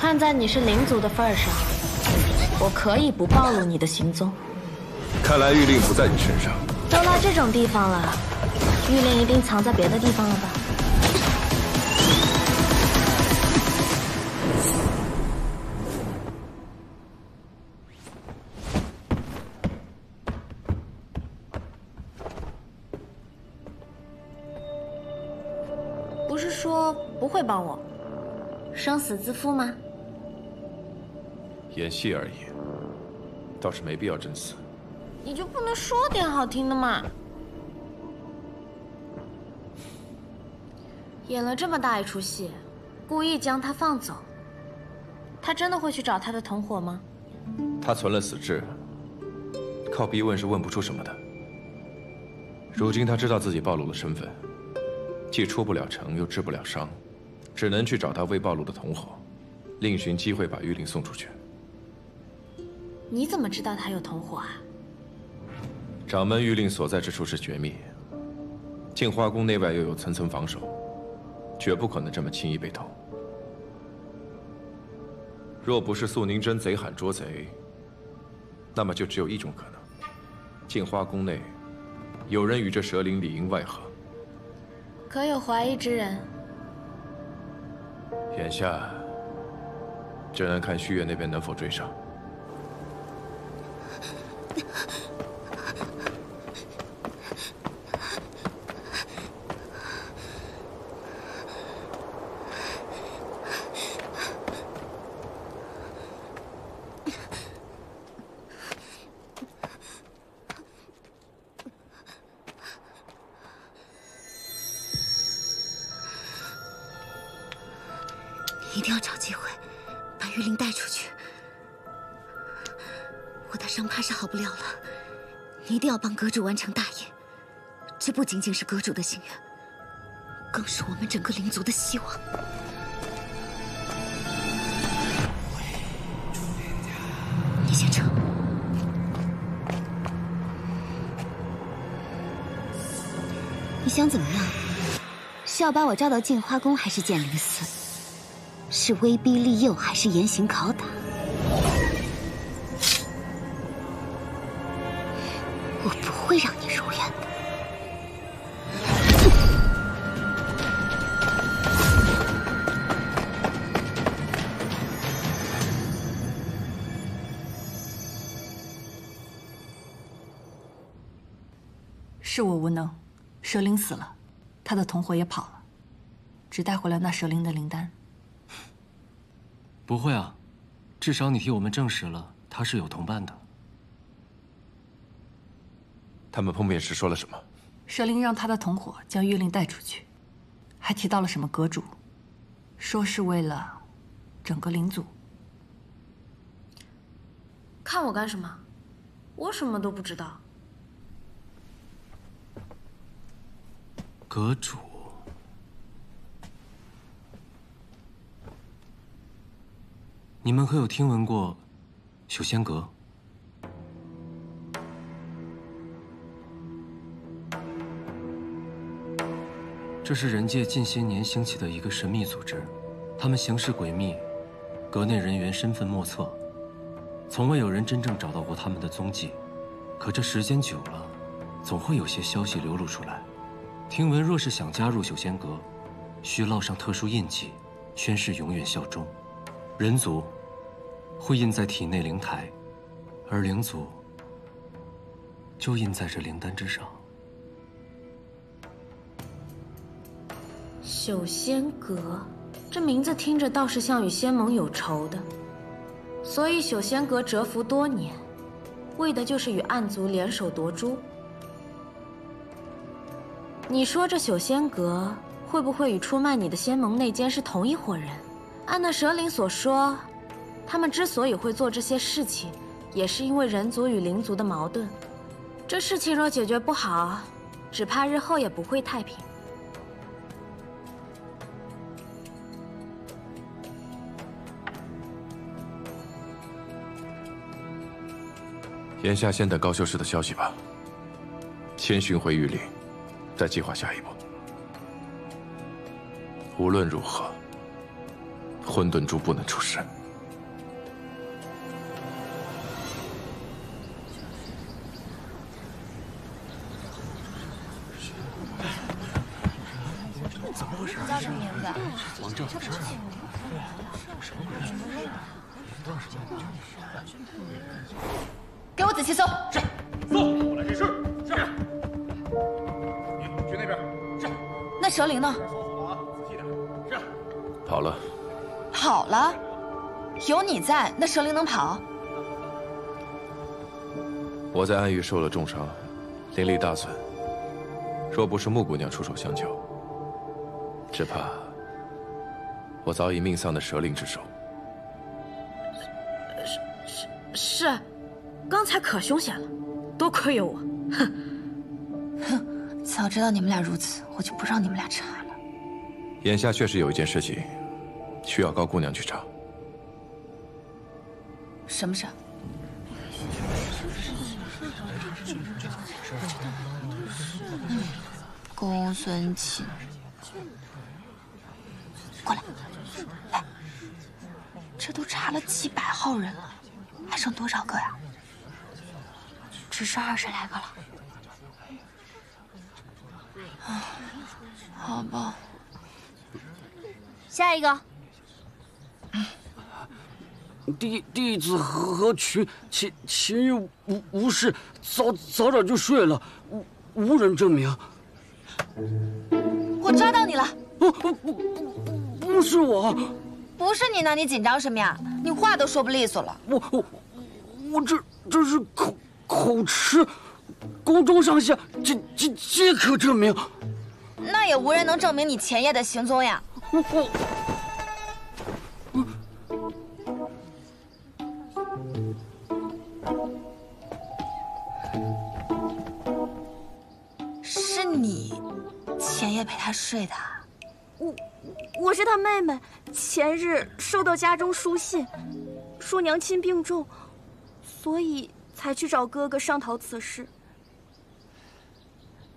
看在你是灵族的份上，我可以不暴露你的行踪。看来玉令不在你身上。都到这种地方了，玉令一定藏在别的地方了吧？不是说不会帮我，生死自负吗？演戏而已，倒是没必要真死。你就不能说点好听的吗？演了这么大一出戏，故意将他放走，他真的会去找他的同伙吗？他存了死志，靠逼问是问不出什么的。如今他知道自己暴露了身份，既出不了城，又治不了伤，只能去找他未暴露的同伙，另寻机会把玉令送出去。你怎么知道他有同伙啊？掌门玉令所在之处是绝密，镜花宫内外又有层层防守，绝不可能这么轻易被偷。若不是素宁真贼喊捉贼，那么就只有一种可能：镜花宫内有人与这蛇灵里应外合。可有怀疑之人？眼下只能看虚月那边能否追上。一定要找机会把玉灵带出去。我的伤怕是好不了了，你一定要帮阁主完成大业。这不仅仅是阁主的心愿，更是我们整个灵族的希望。你先撤。你想怎么样？是要把我召到镜花宫，还是剑灵寺？是威逼利诱，还是严刑拷打？我不会让你如愿的。是我无能，蛇灵死了，他的同伙也跑了，只带回了那蛇灵的灵丹。不会啊，至少你替我们证实了他是有同伴的。他们碰面时说了什么？蛇灵让他的同伙将玉令带出去，还提到了什么阁主，说是为了整个灵族。看我干什么？我什么都不知道。阁主，你们可有听闻过修仙阁？这是人界近些年兴起的一个神秘组织，他们行事诡秘，阁内人员身份莫测，从未有人真正找到过他们的踪迹。可这时间久了，总会有些消息流露出来。听闻若是想加入修仙阁，需烙上特殊印记，宣誓永远效忠。人族会印在体内灵台，而灵族就印在这灵丹之上。修仙阁，这名字听着倒是像与仙盟有仇的，所以修仙阁蛰伏多年，为的就是与暗族联手夺珠。你说这修仙阁会不会与出卖你的仙盟内奸是同一伙人？按那蛇灵所说，他们之所以会做这些事情，也是因为人族与灵族的矛盾。这事情若解决不好，只怕日后也不会太平。眼下先等高修士的消息吧，先寻回玉灵，再计划下一步。无论如何，混沌珠不能出世。怎么回事？叫什么名字？王正。给我仔细搜。是。搜，我来指示。是。你去那边。是。那蛇灵呢？搜索啊，仔细点。是。跑了。跑了？有你在，那蛇灵能跑？我在暗域受了重伤，灵力大损。若不是木姑娘出手相救，只怕我早已命丧在蛇灵之手。是，刚才可凶险了，多亏有我。哼，早知道你们俩如此，我就不让你们俩查了。眼下确实有一件事情，需要高姑娘去查。什么事？公孙卿，过来。哎，这都查了几百号人了，还剩多少个呀？只剩20来个了。啊，好吧。下一个。弟子何渠前日无事，早点就睡了，无人证明。我抓到你了！不是我，不是你呢？你紧张什么呀？你话都说不利索了。我这是口吃，宫中上下皆可证明。那也无人能证明你前夜的行踪呀。是你前夜陪他睡的？我是他妹妹，前日收到家中书信，说娘亲病重，所以才去找哥哥商讨此事。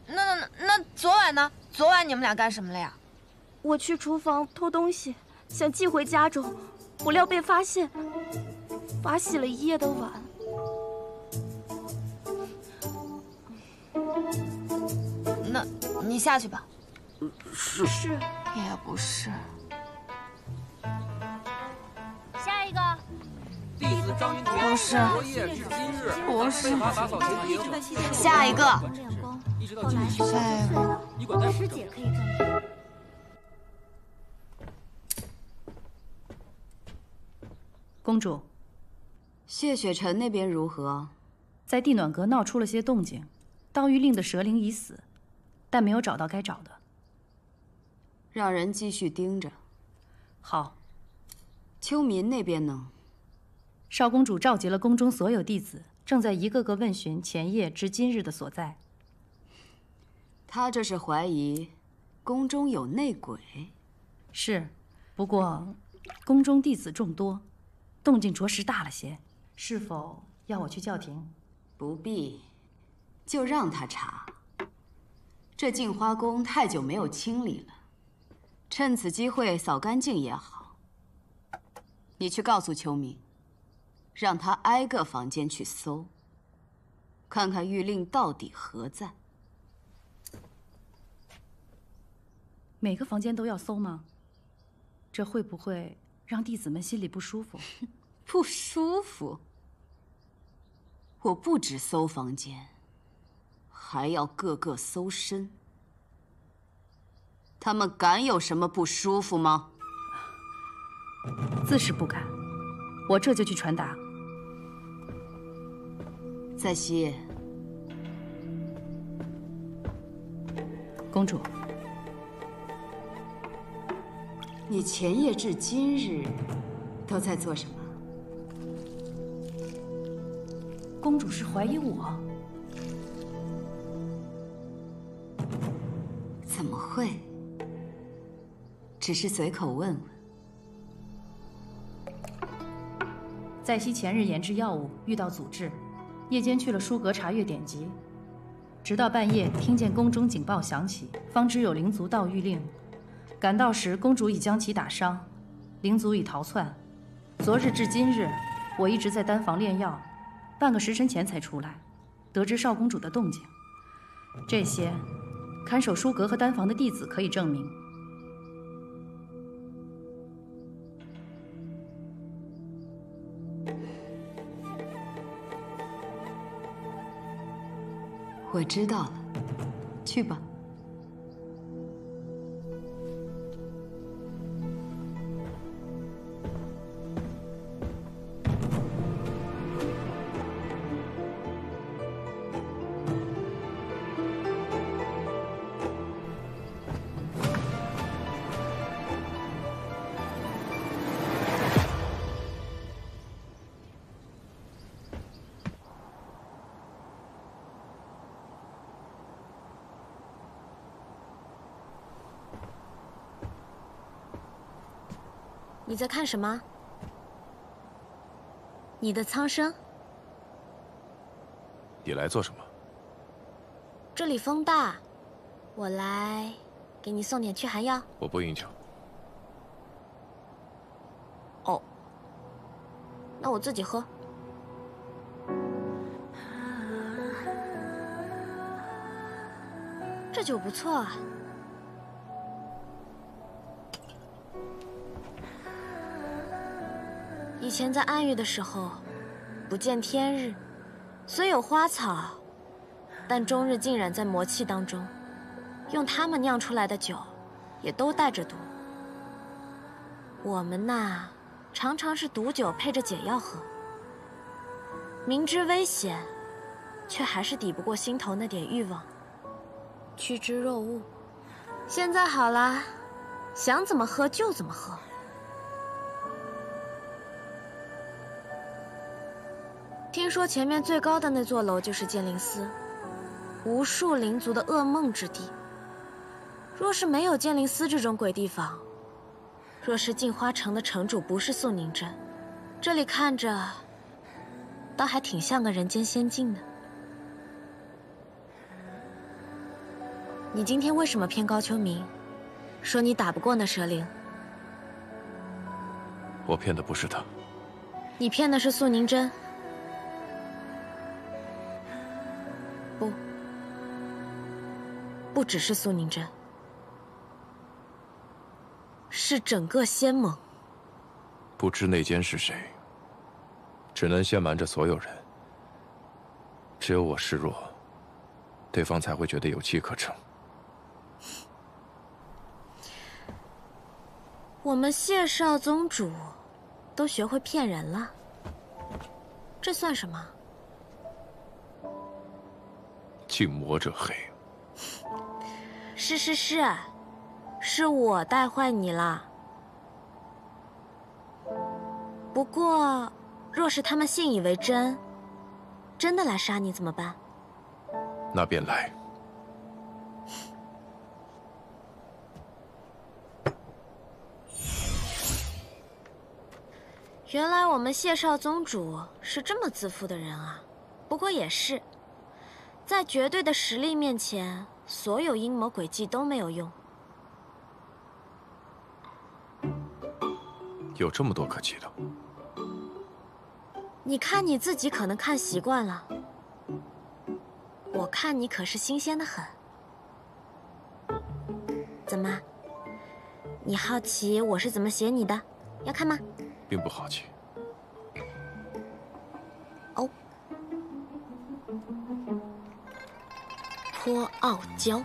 那昨晚呢？昨晚你们俩干什么了呀？我去厨房偷东西，想寄回家中，不料被发现，罚洗了一夜的碗。那你下去吧。是。也不是。下一个。弟子张云田，不是。昨夜至今日，不是。打扫前庭。下一个。一直到今天。下一个。你管他师姐可以证明。公主，谢雪晨那边如何？在地暖阁闹出了些动静，盗玉令的蛇灵已死，但没有找到该找的。让人继续盯着。好。秋民那边呢？少公主召集了宫中所有弟子，正在一个个问询前夜至今日的所在。他这是怀疑宫中有内鬼。是，不过宫中弟子众多，动静着实大了些。是否要我去叫停？不必，就让他查。这镜花宫太久没有清理了，趁此机会扫干净也好。你去告诉秋明，让他挨个房间去搜，看看玉令到底何在。每个房间都要搜吗？这会不会让弟子们心里不舒服？不舒服？我不止搜房间，还要个个搜身。他们敢有什么不舒服吗？自是不敢，我这就去传达。在西，公主，你前夜至今日都在做什么？公主是怀疑我？怎么会？只是随口问问。在西前日研制药物遇到阻滞，夜间去了书阁查阅典籍，直到半夜听见宫中警报响起，方知有灵族盗玉令。赶到时，公主已将其打伤，灵族已逃窜。昨日至今日，我一直在丹房炼药，半个时辰前才出来，得知少公主的动静。这些，看守书阁和丹房的弟子可以证明。我知道了，去吧。你在看什么？你的苍生？你来做什么？这里风大，我来给你送点驱寒药。我不饮酒。哦，那我自己喝。这酒不错啊。以前在暗域的时候，不见天日，虽有花草，但终日浸染在魔气当中，用他们酿出来的酒，也都带着毒。我们呐，常常是毒酒配着解药喝，明知危险，却还是抵不过心头那点欲望，趋之若鹜。现在好了，想怎么喝就怎么喝。听说前面最高的那座楼就是剑灵司，无数灵族的噩梦之地。若是没有剑灵司这种鬼地方，若是镜花城的城主不是素宁真，这里看着倒还挺像个人间仙境的。你今天为什么骗高秋明，说你打不过那蛇灵？我骗的不是他，你骗的是素宁真。不只是苏宁真，是整个仙盟。不知内奸是谁，只能先瞒着所有人。只有我示弱，对方才会觉得有机可乘。我们谢少宗主都学会骗人了，这算什么？近墨者黑。是我带坏你了。不过，若是他们信以为真，真的来杀你怎么办？那便来。原来我们谢少宗主是这么自负的人啊！不过也是，在绝对的实力面前，所有阴谋诡计都没有用。有这么多可记的？你看你自己可能看习惯了，我看你可是新鲜的很。怎么？你好奇我是怎么写你的？要看吗？并不好奇。哦，颇傲娇。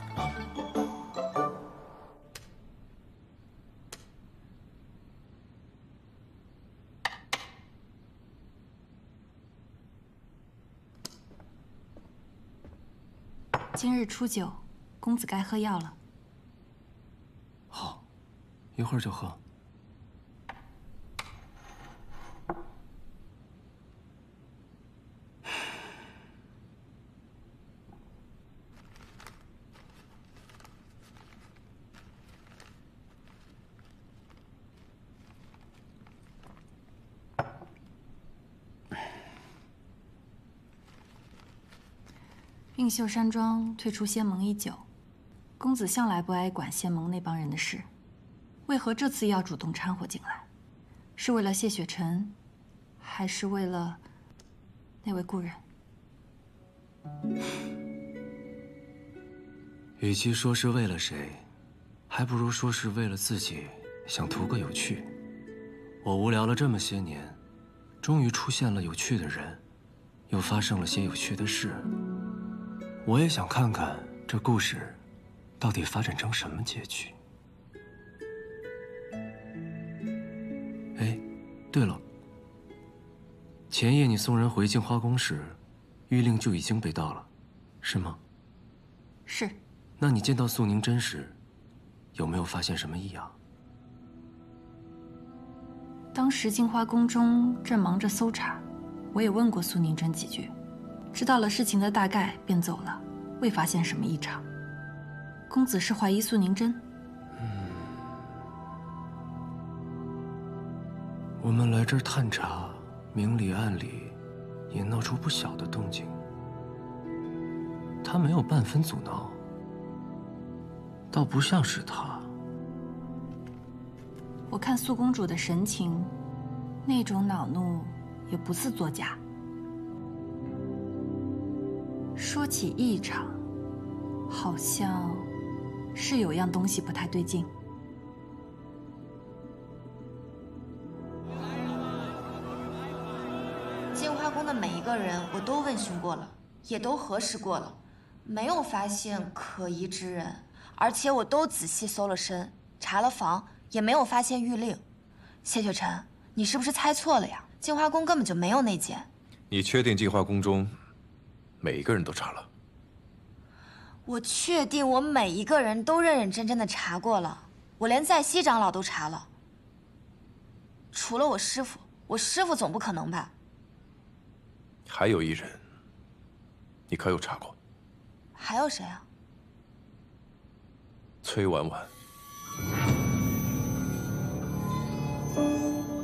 今日初九，公子该喝药了。好，一会儿就喝。映秀山庄退出仙盟已久，公子向来不爱管仙盟那帮人的事，为何这次要主动掺和进来？是为了谢雪晨，还是为了那位故人？与其说是为了谁，还不如说是为了自己，想图个有趣。我无聊了这么些年，终于出现了有趣的人，又发生了些有趣的事。我也想看看这故事到底发展成什么结局。哎，对了，前夜你送人回镜花宫时，谕令就已经被盗了，是吗？是。那你见到素宁真时，有没有发现什么异样？当时镜花宫中正忙着搜查，我也问过苏宁真几句，知道了事情的大概，便走了，未发现什么异常。公子是怀疑苏宁真？我们来这儿探查，明里暗里也闹出不小的动静。他没有半分阻挠，倒不像是他。我看素公主的神情，那种恼怒也不似作假。说起异常，好像是有样东西不太对劲。镜花宫的每一个人我都问询过了，也都核实过了，没有发现可疑之人，而且我都仔细搜了身，查了房，也没有发现谕令。谢雪晨，你是不是猜错了呀？镜花宫根本就没有那件。你确定镜花宫中每一个人都查了？我确定我每一个人都认认真真的查过了，我连在西长老都查了。除了我师父，我师父总不可能吧？还有一人，你可有查过？还有谁啊？崔婉婉。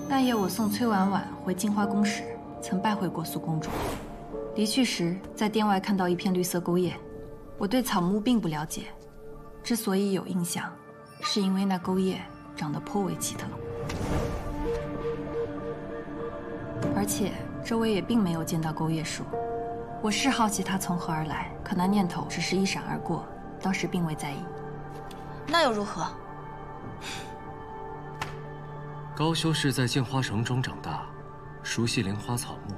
那夜我送崔婉婉回镜花宫时，曾拜会过苏公主。离去时，在殿外看到一片绿色钩叶。我对草木并不了解，之所以有印象，是因为那钩叶长得颇为奇特，而且周围也并没有见到钩叶树。我是好奇它从何而来，可那念头只是一闪而过，当时并未在意。那又如何？高修是在镜花城中长大，熟悉灵花草木，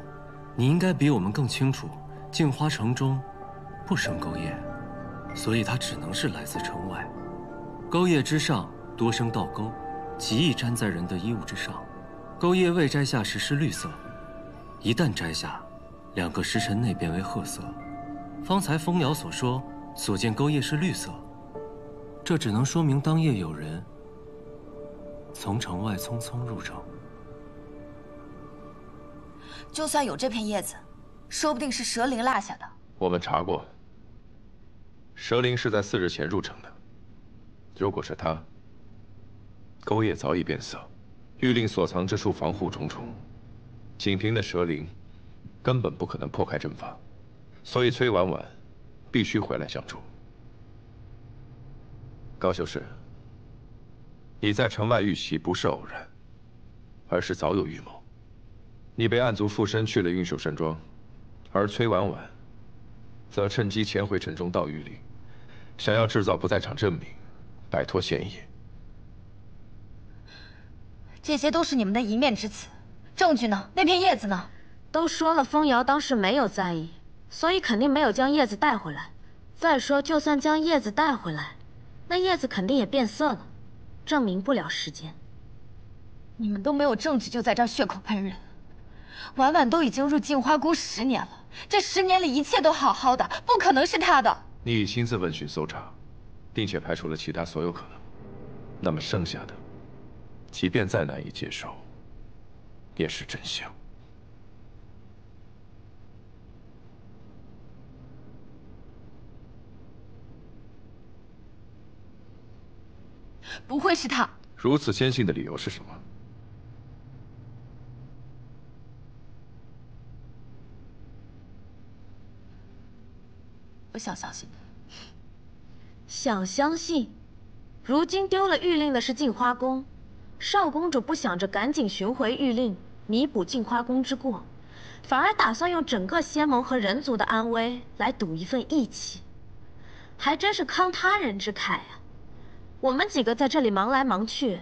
你应该比我们更清楚，镜花城中不生钩叶，所以它只能是来自城外。钩叶之上多生倒钩，极易粘在人的衣物之上。钩叶未摘下时是绿色，一旦摘下，2个时辰内变为褐色。方才蜂鸟所说，所见钩叶是绿色，这只能说明当夜有人从城外匆匆入城。就算有这片叶子，说不定是蛇灵落下的。我们查过，蛇灵是在4日前入城的。如果是他，钩叶早已变色，谕令所藏之处防护重重，仅凭那蛇灵，根本不可能破开阵法，所以崔婉婉必须回来相助。高修士，你在城外遇袭不是偶然，而是早有预谋。你被暗族附身去了运手山庄，而崔婉婉则趁机潜回城中盗谕令，想要制造不在场证明，摆脱嫌疑。这些都是你们的一面之词，证据呢？那片叶子呢？都说了，风瑶当时没有在意，所以肯定没有将叶子带回来。再说，就算将叶子带回来，那叶子肯定也变色了，证明不了时间。你们都没有证据，就在这儿血口喷人。婉婉都已经入镜花宫10年了，这10年里一切都好好的，不可能是他的。你已亲自问询搜查，并且排除了其他所有可能，那么剩下的，即便再难以接受，也是真相。不会是他。如此坚信的理由是什么？我想相信。想相信？如今丢了谕令的是镜花宫，少公主不想着赶紧寻回玉令，弥补镜花宫之过，反而打算用整个仙盟和人族的安危来赌一份义气，还真是慷他人之慨啊！我们几个在这里忙来忙去，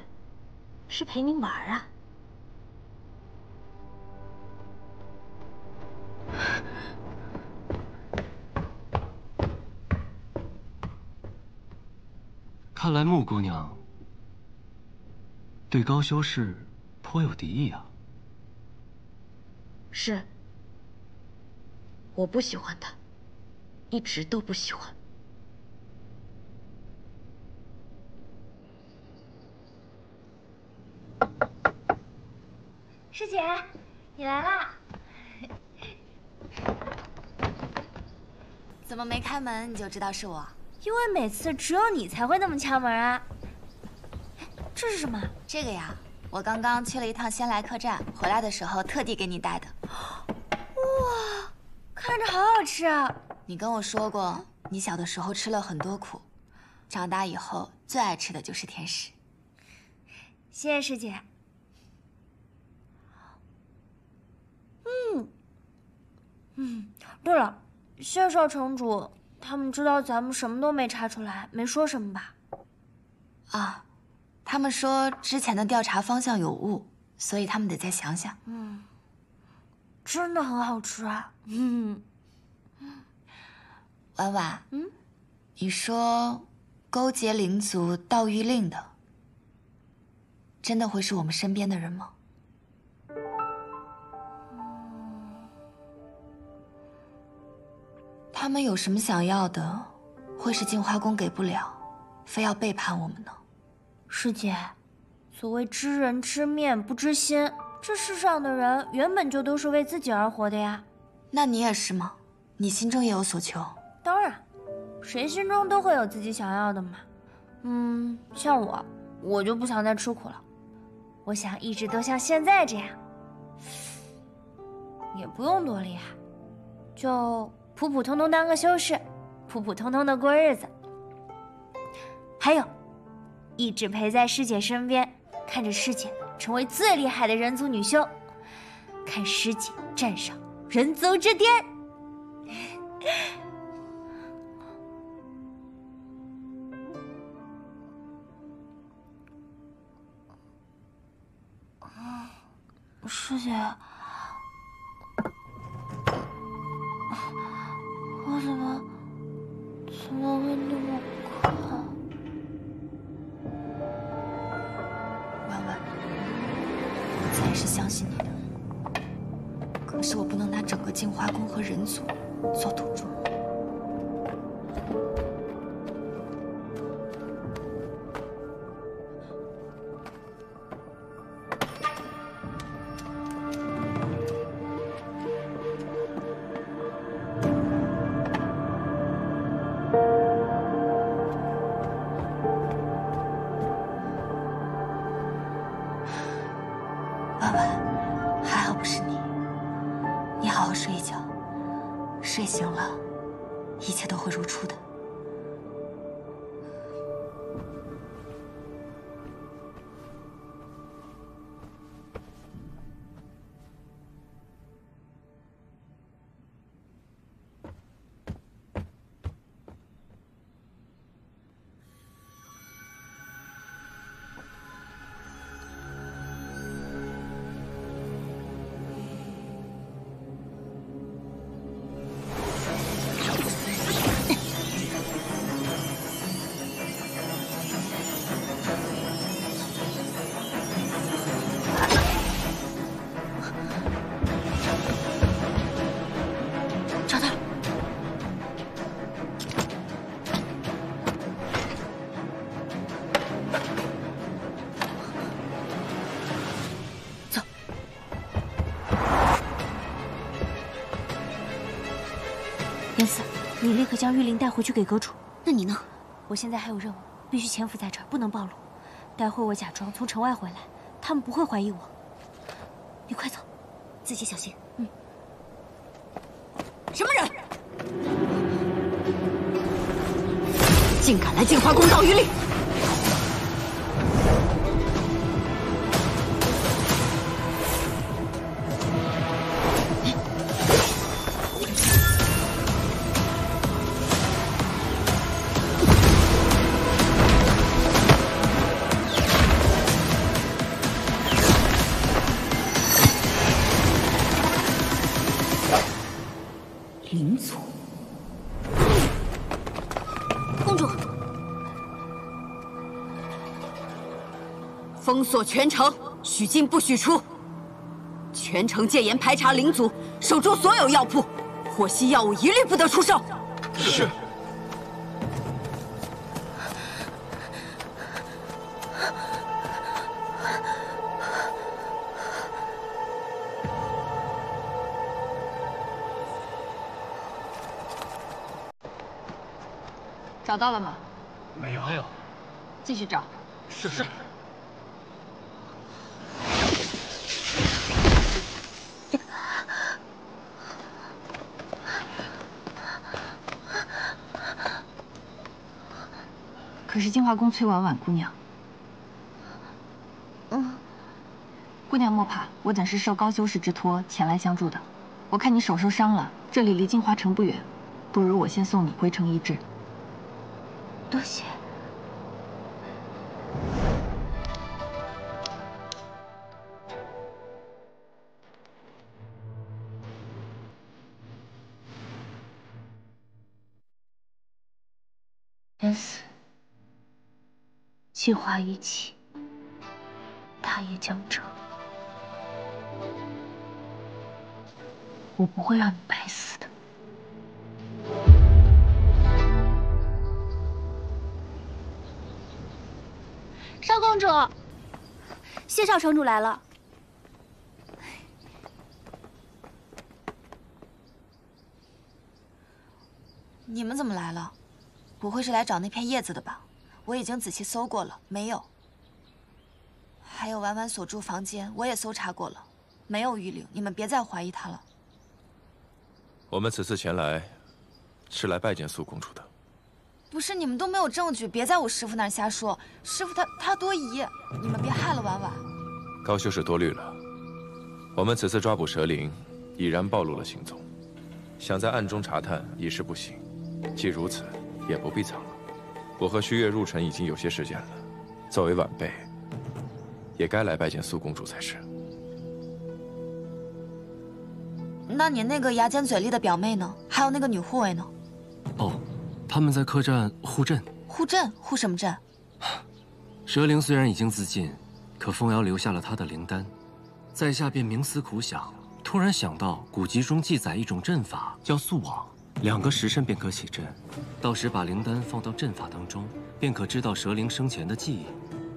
是陪您玩啊。看来穆姑娘对高修氏颇有敌意啊。是，我不喜欢他，一直都不喜欢。师姐，你来啦！怎么没开门你就知道是我？因为每次只有你才会那么敲门啊。这是什么？这个呀，我刚刚去了一趟仙来客栈，回来的时候特地给你带的。哇，看着好好吃啊！你跟我说过，你小的时候吃了很多苦，长大以后最爱吃的就是甜食。谢谢师姐。对了，谢少城主，他们知道咱们什么都没查出来，没说什么吧？啊，他们说之前的调查方向有误，所以他们得再想想。真的很好吃啊。婉婉，你说勾结灵族盗玉令的，真的会是我们身边的人吗？他们有什么想要的，会是镜花宫给不了，非要背叛我们呢？师姐，所谓知人知面不知心，这世上的人原本就都是为自己而活的呀。那你也是吗？你心中也有所求？当然，谁心中都会有自己想要的嘛。像我就不想再吃苦了，我想一直都像现在这样，也不用多厉害，就普普通通当个修士，普普通通的过日子。还有，一直陪在师姐身边，看着师姐成为最厉害的人族女修，看师姐站上人族之巅。师姐，我怎么会那么快？婉婉，我自然是相信你的，可是我不能拿整个镜花宫和人族做赌注。婉婉，还好不是你。你好好睡一觉，睡醒了，一切都会如初的。严四，你立刻将玉灵带回去给阁主。那你呢？我现在还有任务，必须潜伏在这儿，不能暴露。待会我假装从城外回来，他们不会怀疑我。你快走，自己小心。什么人？竟敢来镜花宫盗玉令！灵族。公主，封锁全城，许进不许出。全城戒严排查灵族，守住所有药铺，获悉药物一律不得出售。是。找到了吗？没有。继续找。是。可是净化宫崔婉婉姑娘。姑娘莫怕，我等是受高修士之托前来相助的。我看你手受伤了，这里离净化城不远，不如我先送你回城医治。多谢。人死，计划已起，大业将成。我不会让你白死的。少公主，谢少城主来了。你们怎么来了？不会是来找那片叶子的吧？我已经仔细搜过了，没有。还有婉婉所住房间，我也搜查过了，没有玉灵。你们别再怀疑她了。我们此次前来，是来拜见苏公主的。不是，你们都没有证据，别在我师父那儿瞎说。师父他多疑，你们别害了婉婉。高修士多虑了。我们此次抓捕蛇灵，已然暴露了行踪，想在暗中查探已是不行。既如此，也不必藏了。我和虚月入城已经有些时间了，作为晚辈，也该来拜见苏公主才是。那你那个牙尖嘴利的表妹呢？还有那个女护卫呢？哦，他们在客栈护阵。护阵？护什么阵？蛇灵虽然已经自尽，可风瑶留下了他的灵丹，在下便冥思苦想，突然想到古籍中记载一种阵法，叫素网。2个时辰便可起阵，到时把灵丹放到阵法当中，便可知道蛇灵生前的记忆。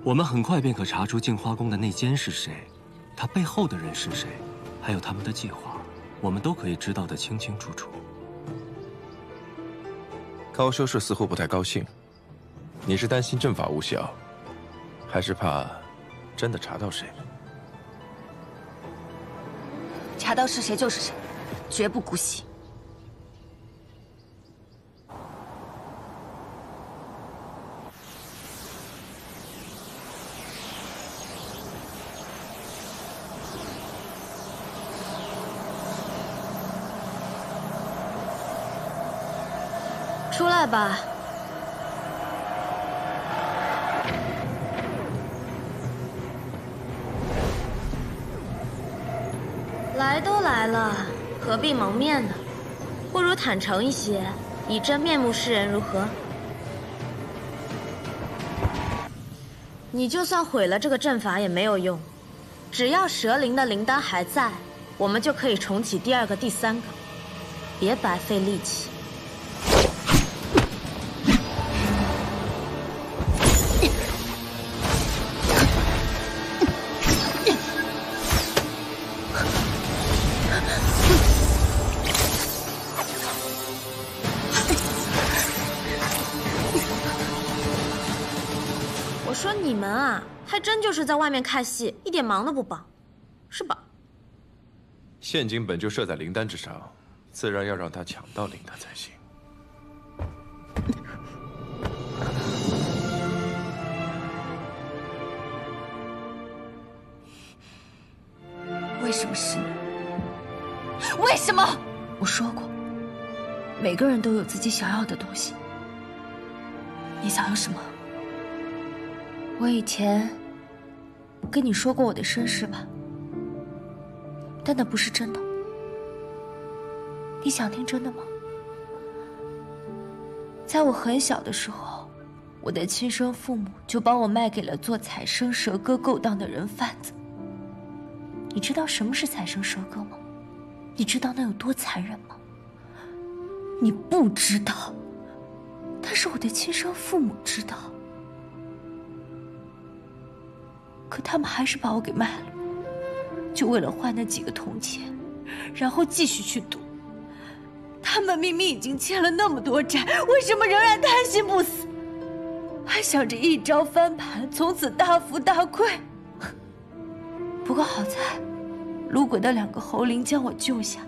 我们很快便可查出净花宫的内奸是谁，他背后的人是谁，还有他们的计划，我们都可以知道得清清楚楚。高修士似乎不太高兴，你是担心阵法无效，还是怕真的查到谁？查到是谁就是谁，绝不姑息。出来吧。来都来了，何必蒙面呢？不如坦诚一些，以真面目示人，如何？你就算毁了这个阵法也没有用，只要蛇灵的灵丹还在，我们就可以重启第2个、第3个，别白费力气。我说你们啊，还真就是在外面看戏，一点忙都不帮，是吧？现金本就设在灵丹之上，自然要让他抢到灵丹才行。为什么是你？为什么？我说过，每个人都有自己想要的东西。你想要什么？我以前跟你说过我的身世吧，但那不是真的。你想听真的吗？在我很小的时候，我的亲生父母就把我卖给了做采生蛇割勾当的人贩子。你知道什么是采生蛇割吗？你知道那有多残忍吗？你不知道，但是我的亲生父母知道。可他们还是把我给卖了，就为了换那几个铜钱，然后继续去赌。他们明明已经欠了那么多债，为什么仍然贪心不死，还想着一朝翻盘，从此大富大贵？不过好在，路过的2个侯灵将我救下，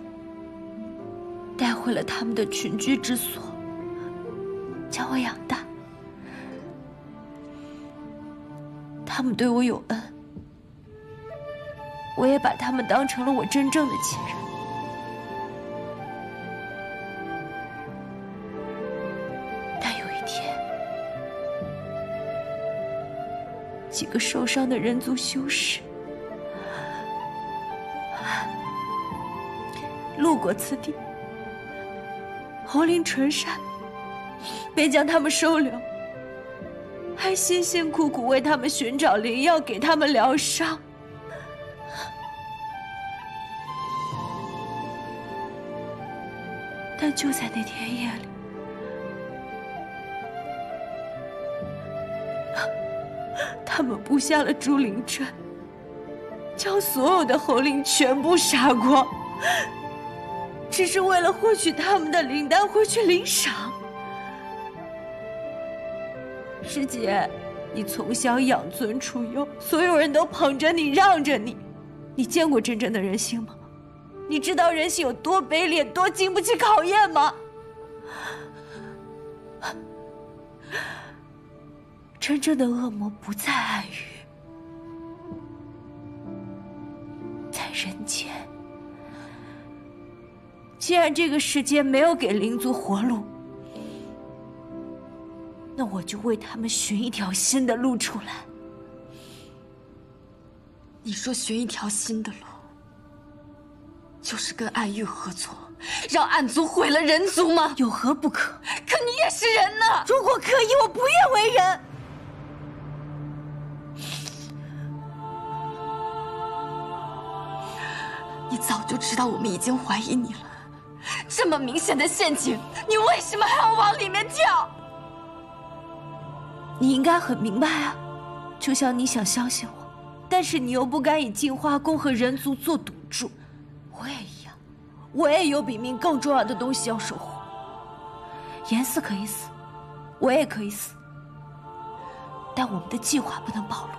带回了他们的群居之所，将我养大。他们对我有恩，我也把他们当成了我真正的亲人。但有一天，几个受伤的人族修士路过此地，侯灵纯善，便将他们收留，还辛辛苦苦为他们寻找灵药，给他们疗伤。但就在那天夜里，他们布下了竹林阵，将所有的侯灵全部杀光，只是为了获取他们的灵丹回去领赏。师姐，你从小养尊处优，所有人都捧着你，让着你，你见过真正的人性吗？你知道人性有多卑劣，多经不起考验吗？真正的恶魔不在暗域，在人间。既然这个世界没有给灵族活路，那我就为他们寻一条新的路出来。你说寻一条新的路，就是跟暗域合作，让暗族毁了人族吗？有何不可？可你也是人呢！如果可以，我不愿为人。你早就知道我们已经怀疑你了，这么明显的陷阱，你为什么还要往里面跳？你应该很明白啊，就像你想相信我，但是你又不敢以净化宫和人族做赌注。我也一样，我也有比命更重要的东西要守护。严四可以死，我也可以死，但我们的计划不能暴露，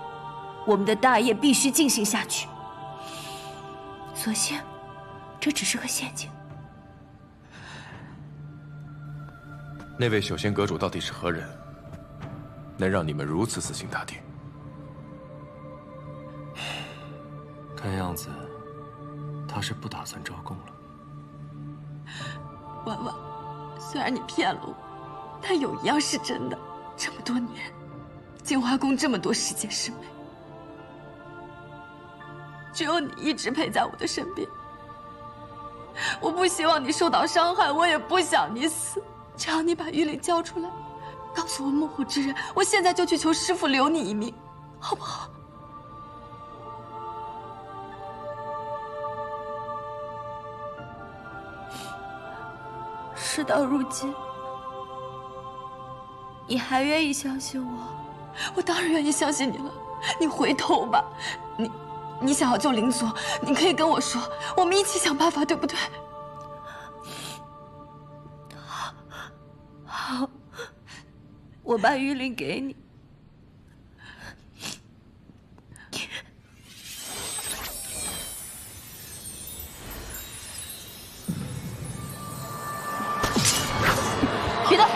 我们的大业必须进行下去。所幸，这只是个陷阱。那位九仙阁主到底是何人？能让你们如此死心塌地？看样子，他是不打算招供了。婉婉，虽然你骗了我，但有一样是真的：这么多年，净化宫这么多世界师妹，只有你一直陪在我的身边。我不希望你受到伤害，我也不想你死。只要你把玉灵交出来，告诉我幕后之人，我现在就去求师父留你一命，好不好？事到如今，你还愿意相信我？我当然愿意相信你了。你回头吧，你想要救灵族，你可以跟我说，我们一起想办法，对不对？好，我把玉灵给你。别动！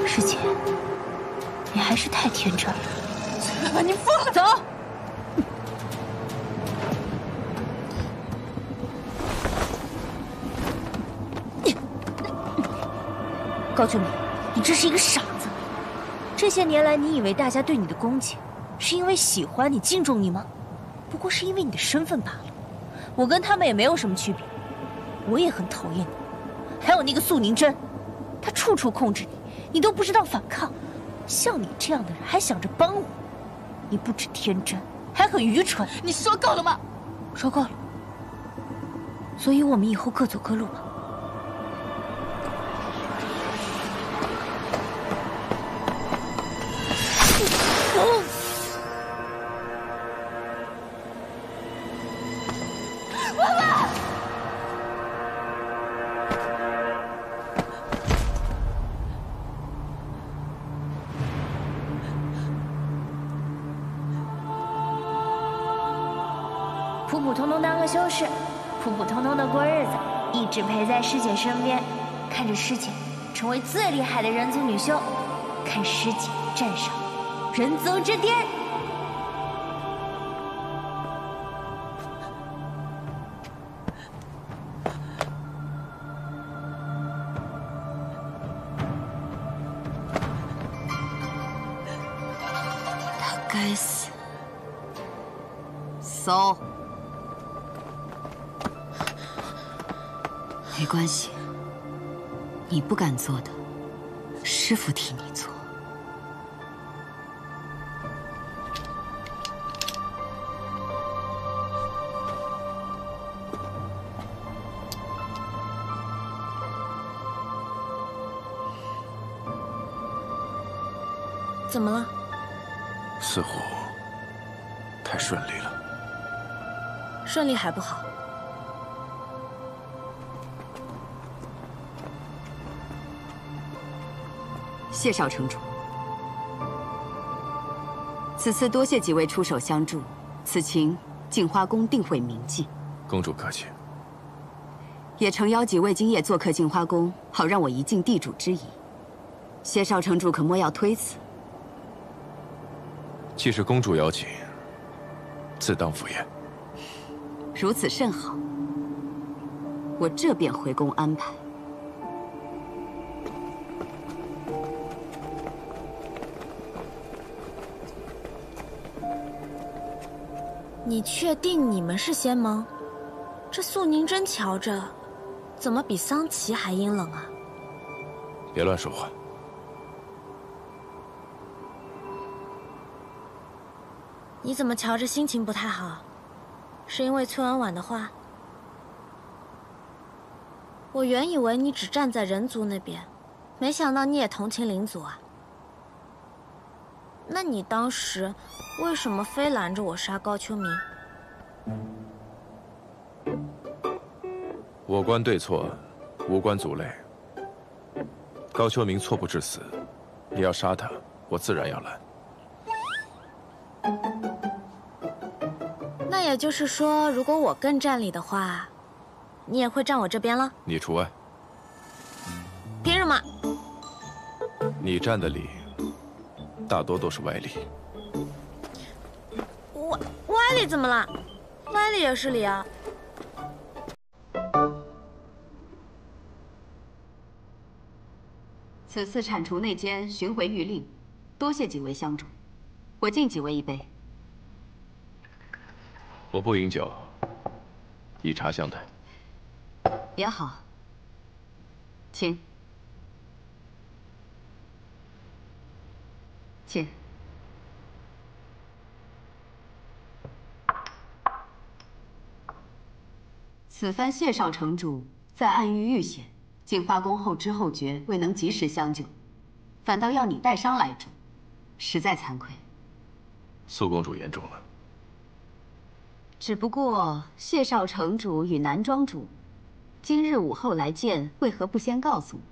师姐，你还是太天真了。婉婉，你疯了！走。高俊明，你真是一个傻子。这些年来，你以为大家对你的恭敬，是因为喜欢你、敬重你吗？不过是因为你的身份罢了。我跟他们也没有什么区别。我也很讨厌你，还有那个素宁真，他处处控制你，你都不知道反抗。像你这样的人还想着帮我，你不止天真，还很愚蠢。你说够了吗？说够了。所以我们以后各走各路吧。普普通通当个修士，普普通通的过日子，一直陪在师姐身边，看着师姐成为最厉害的人族女修，看师姐站上人族之巅。他该死。搜。没关系，你不敢做的，师父替你做。怎么了？似乎太顺利了。顺利还不好。谢少城主，此次多谢几位出手相助，此情镜花宫定会铭记。公主客气。也诚邀几位今夜做客镜花宫，好让我一尽地主之谊。谢少城主可莫要推辞。既是公主邀请，自当赴宴。如此甚好，我这便回宫安排。你确定你们是仙盟？这素宁真瞧着，怎么比桑琪还阴冷啊？别乱说话。你怎么瞧着心情不太好？是因为崔婉婉的话？我原以为你只站在人族那边，没想到你也同情灵族啊。那你当时为什么非拦着我杀高秋明？我观对错，无关族类。高秋明错不致死，你要杀他，我自然要拦。那也就是说，如果我更占理的话，你也会站我这边了？你除外。凭什么？你站的理，大多都是歪理。歪理怎么了？歪理也是理啊。此次铲除内奸，寻回谕令，多谢几位相助，我敬几位一杯。我不饮酒，以茶相待。也好，请，请。此番谢少城主在暗域遇险，镜花宫后知后觉，未能及时相救，反倒要你带伤来助，实在惭愧。苏公主言重了。只不过谢少城主与南庄主今日午后来见，为何不先告诉我？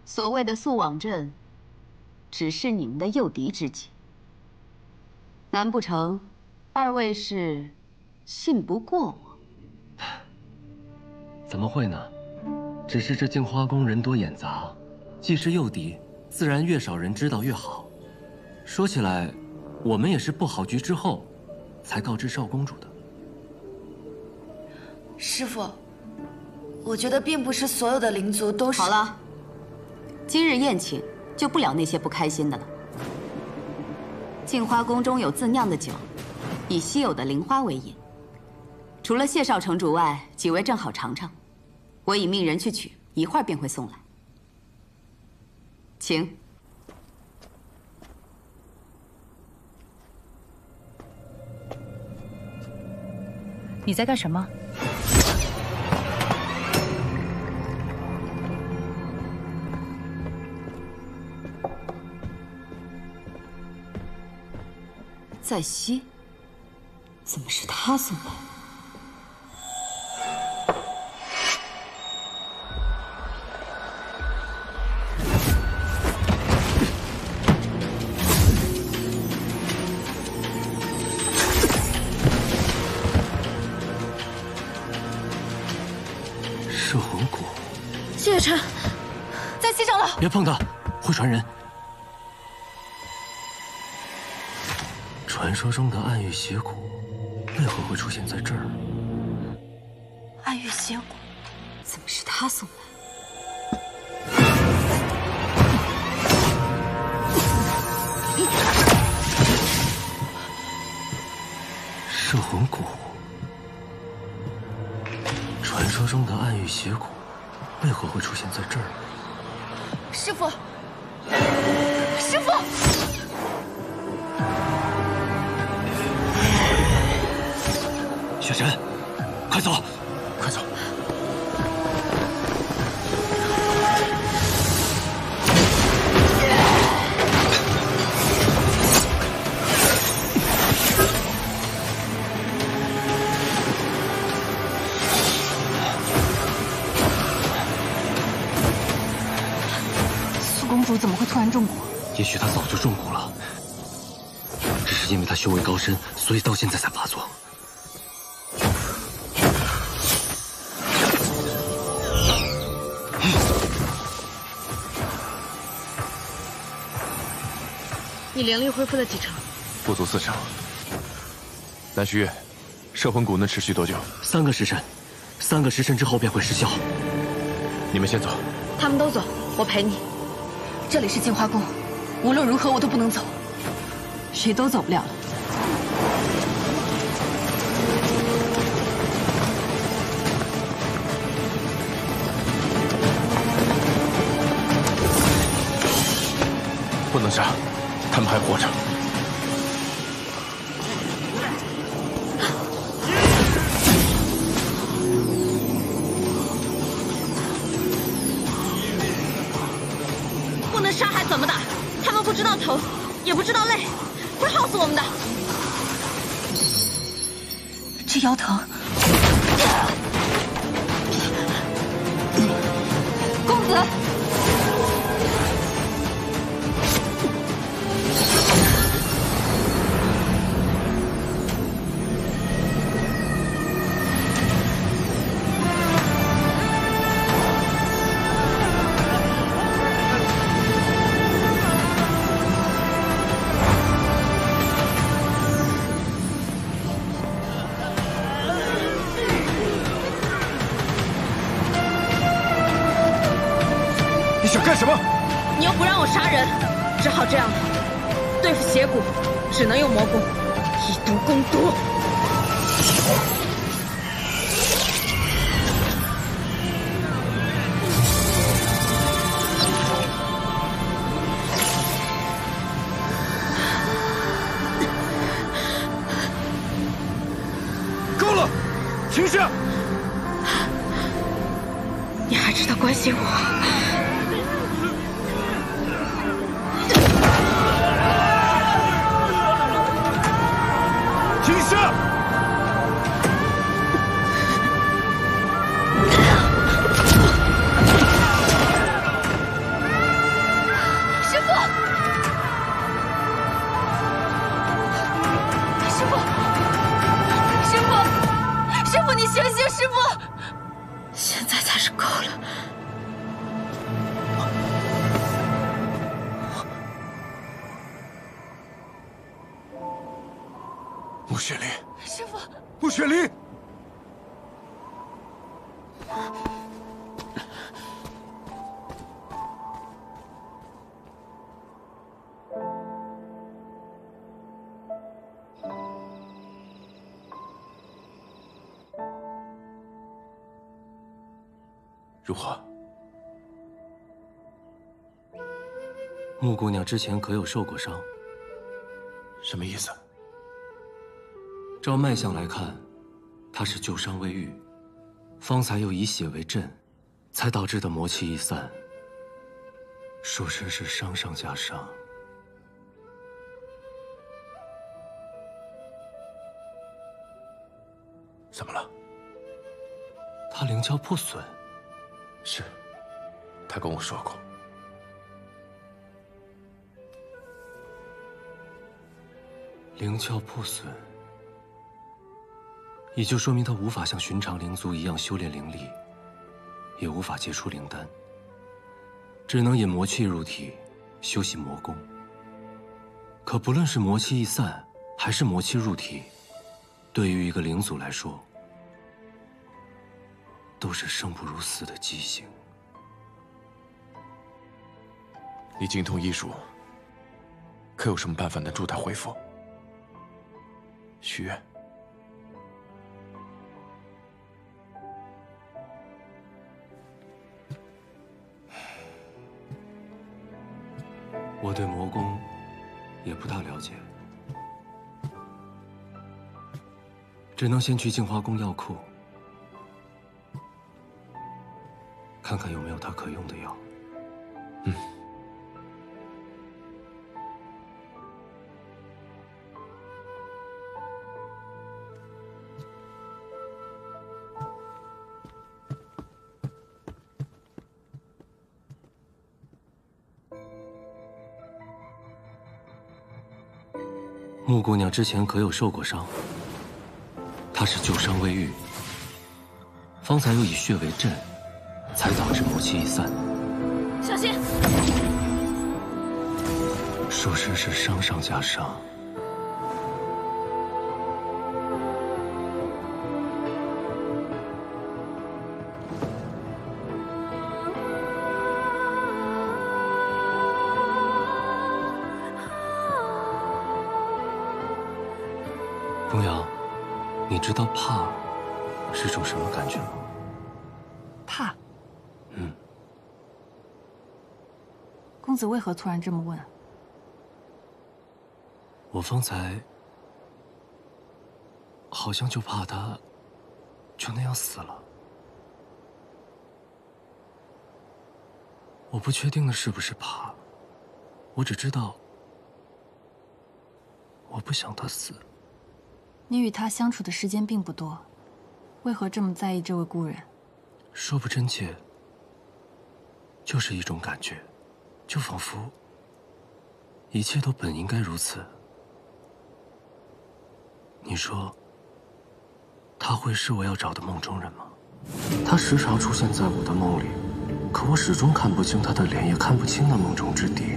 所谓的速往镇，只是你们的诱敌之计。难不成二位是信不过我？怎么会呢？只是这镜花宫人多眼杂，既是诱敌，自然越少人知道越好。说起来，我们也是布好局之后，才告知少公主的。师父，我觉得并不是所有的灵族都是。好了，今日宴请就不聊那些不开心的了。镜花宫中有自酿的酒，以稀有的灵花为饮。除了谢少城主外，几位正好尝尝。我已命人去取，一会儿便会送来。请。你在干什么？在吸？怎么是他送来？摄魂骨。谢月辰，在西长老，别碰它，会传人。 传说中的暗域邪骨，为何会出现在这儿？暗域邪骨，怎么是他送来？摄魂骨。传说中的暗域邪骨，为何会出现在这儿？师傅，师傅！ 雪晨，快走，快走！苏公主怎么会突然中蛊？也许她早就中蛊了，只是因为她修为高深，所以到现在才发作。 你灵力恢复了几成？不足4成。南虚月，摄魂骨能持续多久？3个时辰，3个时辰之后便会失效。你们先走。他们都走，我陪你。这里是净化宫，无论如何我都不能走。谁都走不了了。不能杀。 他们还活着。不能杀还怎么打？他们不知道疼，也不知道累，会耗死我们的。这腰疼。公子。 你想干什么？你又不让我杀人，只好这样了。对付邪骨，只能用魔功，以毒攻毒。够了，停下！你还知道关心我？ 停下！师傅，师傅，师傅，师傅，你醒醒！师傅，现在才是够了。穆雪梨，师傅，穆雪梨。 师如何？穆姑娘之前可有受过伤？什么意思？照脉象来看，她是旧伤未愈，方才又以血为阵，才导致的魔气易散。说真是伤上加伤。怎么了？她灵窍破损。是，他跟我说过。灵窍破损，也就说明他无法像寻常灵族一样修炼灵力，也无法结出灵丹，只能引魔气入体，修习魔功。可不论是魔气易散，还是魔气入体，对于一个灵族来说，都是生不如死的畸形。你精通医术，可有什么办法能助他恢复？许愿。我对魔功也不大了解，只能先去净化宫药库，看看有没有他可用的药。穆姑娘之前可有受过伤？她是旧伤未愈，方才又以血为阵，才导致魔气易散。小心！说真是伤上加伤。东阳，你知道怕是种什么感觉吗？怕？嗯。公子为何突然这么问？我方才好像就怕他就那样死了。我不确定的是不是怕，我只知道我不想他死。你与他相处的时间并不多，为何这么在意这位故人？说不真切，就是一种感觉，就仿佛一切都本应该如此。你说，他会是我要找的梦中人吗？他时常出现在我的梦里，可我始终看不清他的脸，也看不清那梦中之地。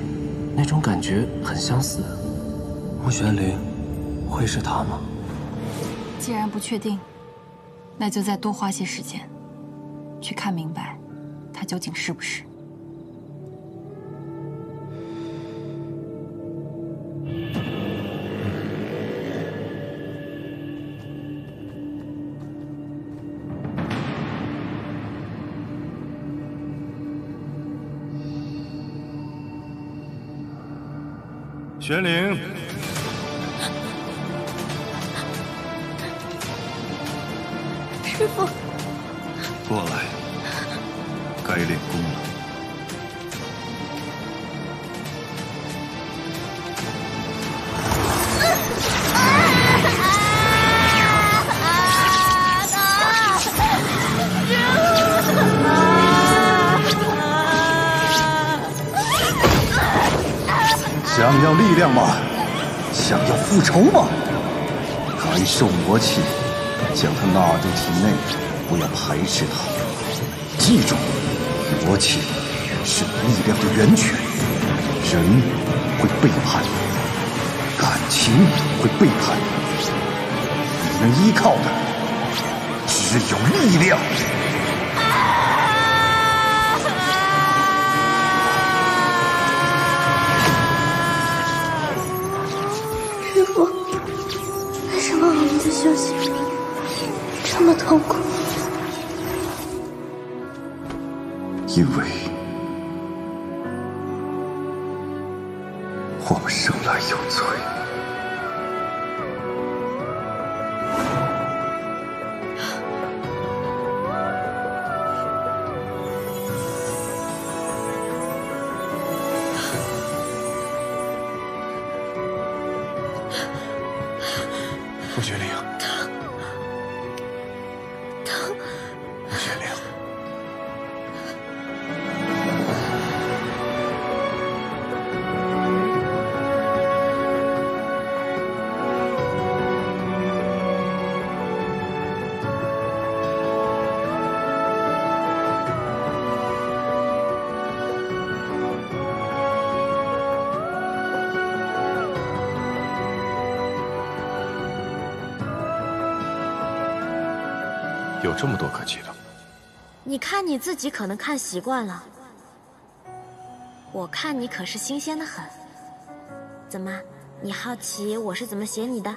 那种感觉很相似。穆玄灵，会是他吗？既然不确定，那就再多花些时间，去看明白，他究竟是不是。玄灵。师父，过来，该练功了。想要力量吗？想要复仇吗？感受魔气。将它纳入体内，不要排斥它。记住，魔气是力量的源泉。人会背叛，感情会背叛，你能依靠的只有力量。师父，为什么我们的修行这么痛苦？因为我们生来有罪。穆雪玲，疼，穆雪玲，有这么多可气的？你看你自己可能看习惯了，我看你可是新鲜的很。怎么，你好奇我是怎么写你的？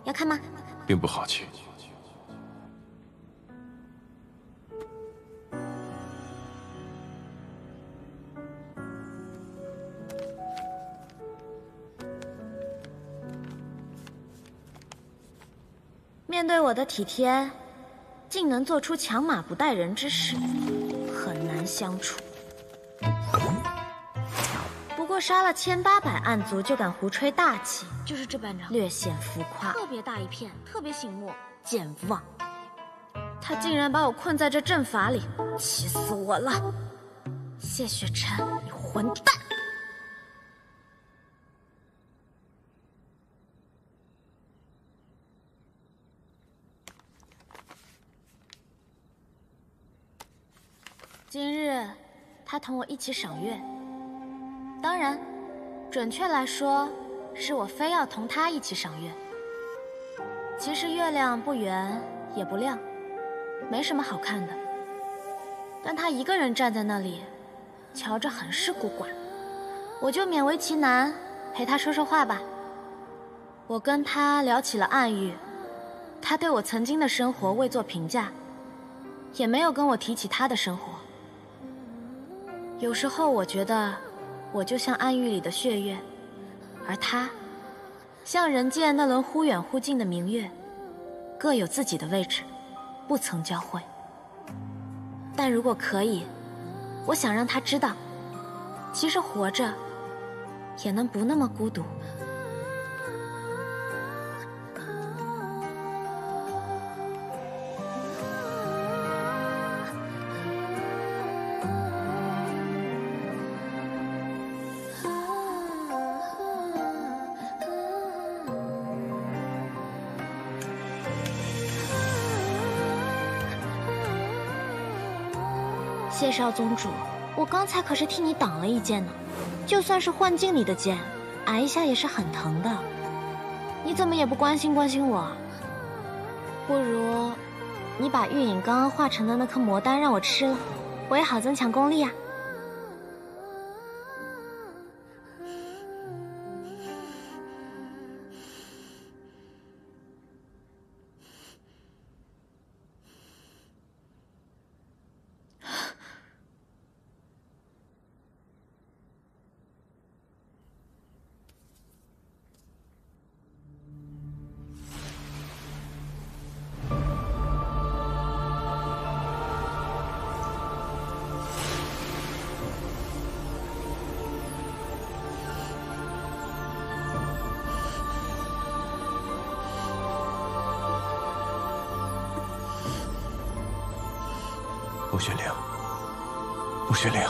要看吗？并不好奇。面对我的体贴，竟能做出强马不带人之事，很难相处。不过杀了1800暗族就敢胡吹大气，就是这班长，略显浮夸，特别大一片，特别醒目，健忘。他竟然把我困在这阵法里，气死我了！谢雪晨，你混蛋！今日，他同我一起赏月。当然，准确来说，是我非要同他一起赏月。其实月亮不圆也不亮，没什么好看的。但他一个人站在那里，瞧着很是孤寡。我就勉为其难，陪他说说话吧。我跟他聊起了暗喻，他对我曾经的生活未做评价，也没有跟我提起他的生活。有时候我觉得，我就像暗域里的血月，而他，像人间那轮忽远忽近的明月，各有自己的位置，不曾交汇。但如果可以，我想让他知道，其实活着，也能不那么孤独。谢少宗主，我刚才可是替你挡了一剑呢，就算是幻境里的剑，挨一下也是很疼的。你怎么也不关心关心我？不如你把玉影刚刚化成的那颗魔丹让我吃了，我也好增强功力啊。穆雪玲，穆雪玲，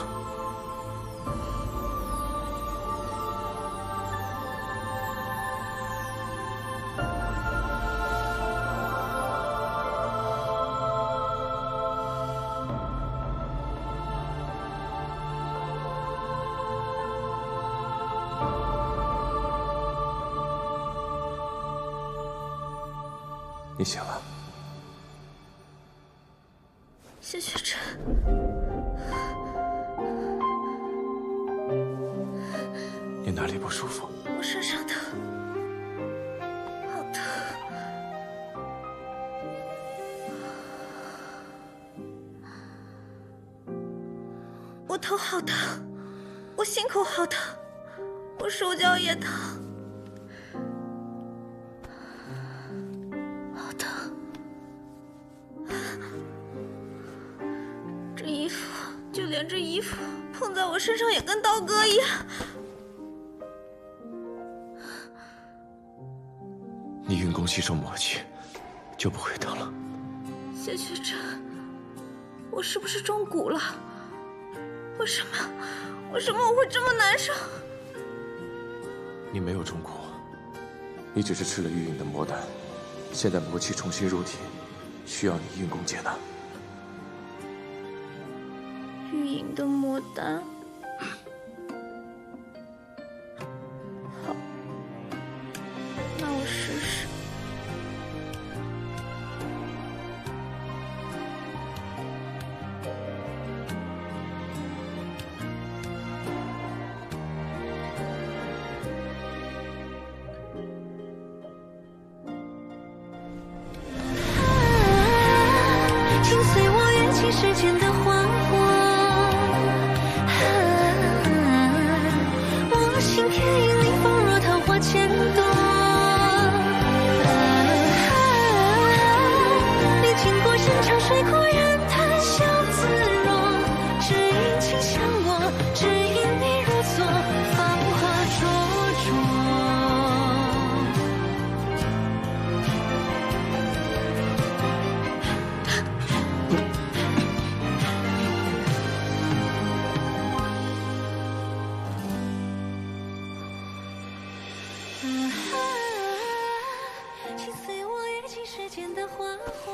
你醒了。谢雪晨，你哪里不舒服？我身上疼，好疼。我头好疼，我心口好疼，我手脚也疼，好疼。这衣服，就连这衣服碰在我身上也跟刀割一样。你运功吸收魔气，就不会疼了。谢学真，我是不是中蛊了？为什么我会这么难受？你没有中蛊，你只是吃了玉隐的魔丹，现在魔气重新入体，需要你运功解难。玉隐的魔丹，好，那我试试。请随我缘起世间的花火，我心田因你放若桃花千朵，你经过山长水阔人谈笑自若，只因倾向我，只因你如昨芳华灼灼。请随我跃进世间的花火，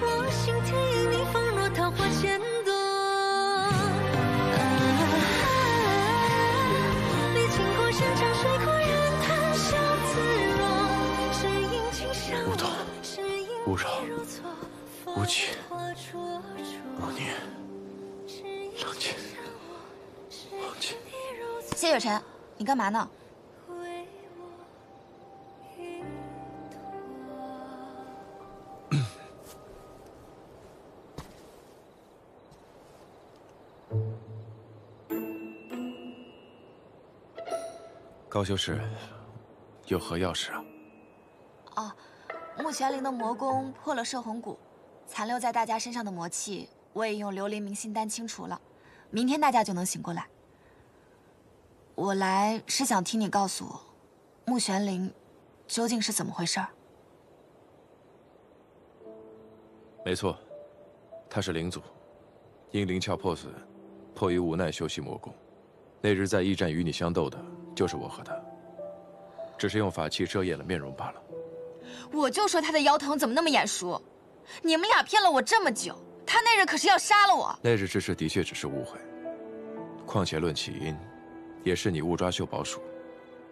我心田因你放若桃花千朵，历经过山长水阔人谈笑自若，只因倾向我，只因勿扰，无气，无念，冷静，忘记。谢雪晨，你干嘛呢？高修士，有何要事啊？哦，穆玄灵的魔功破了摄魂蛊，残留在大家身上的魔气，我也用琉璃明心丹清除了，明天大家就能醒过来。我来是想听你告诉我，穆玄灵究竟是怎么回事儿？没错，他是灵祖，因灵窍破损，迫于无奈修习魔功。那日在驿站与你相斗的，就是我和他，只是用法器遮掩了面容罢了。我就说他的腰疼怎么那么眼熟，你们俩骗了我这么久，他那日可是要杀了我。那日之事的确只是误会，况且论起因，也是你误抓秀宝鼠，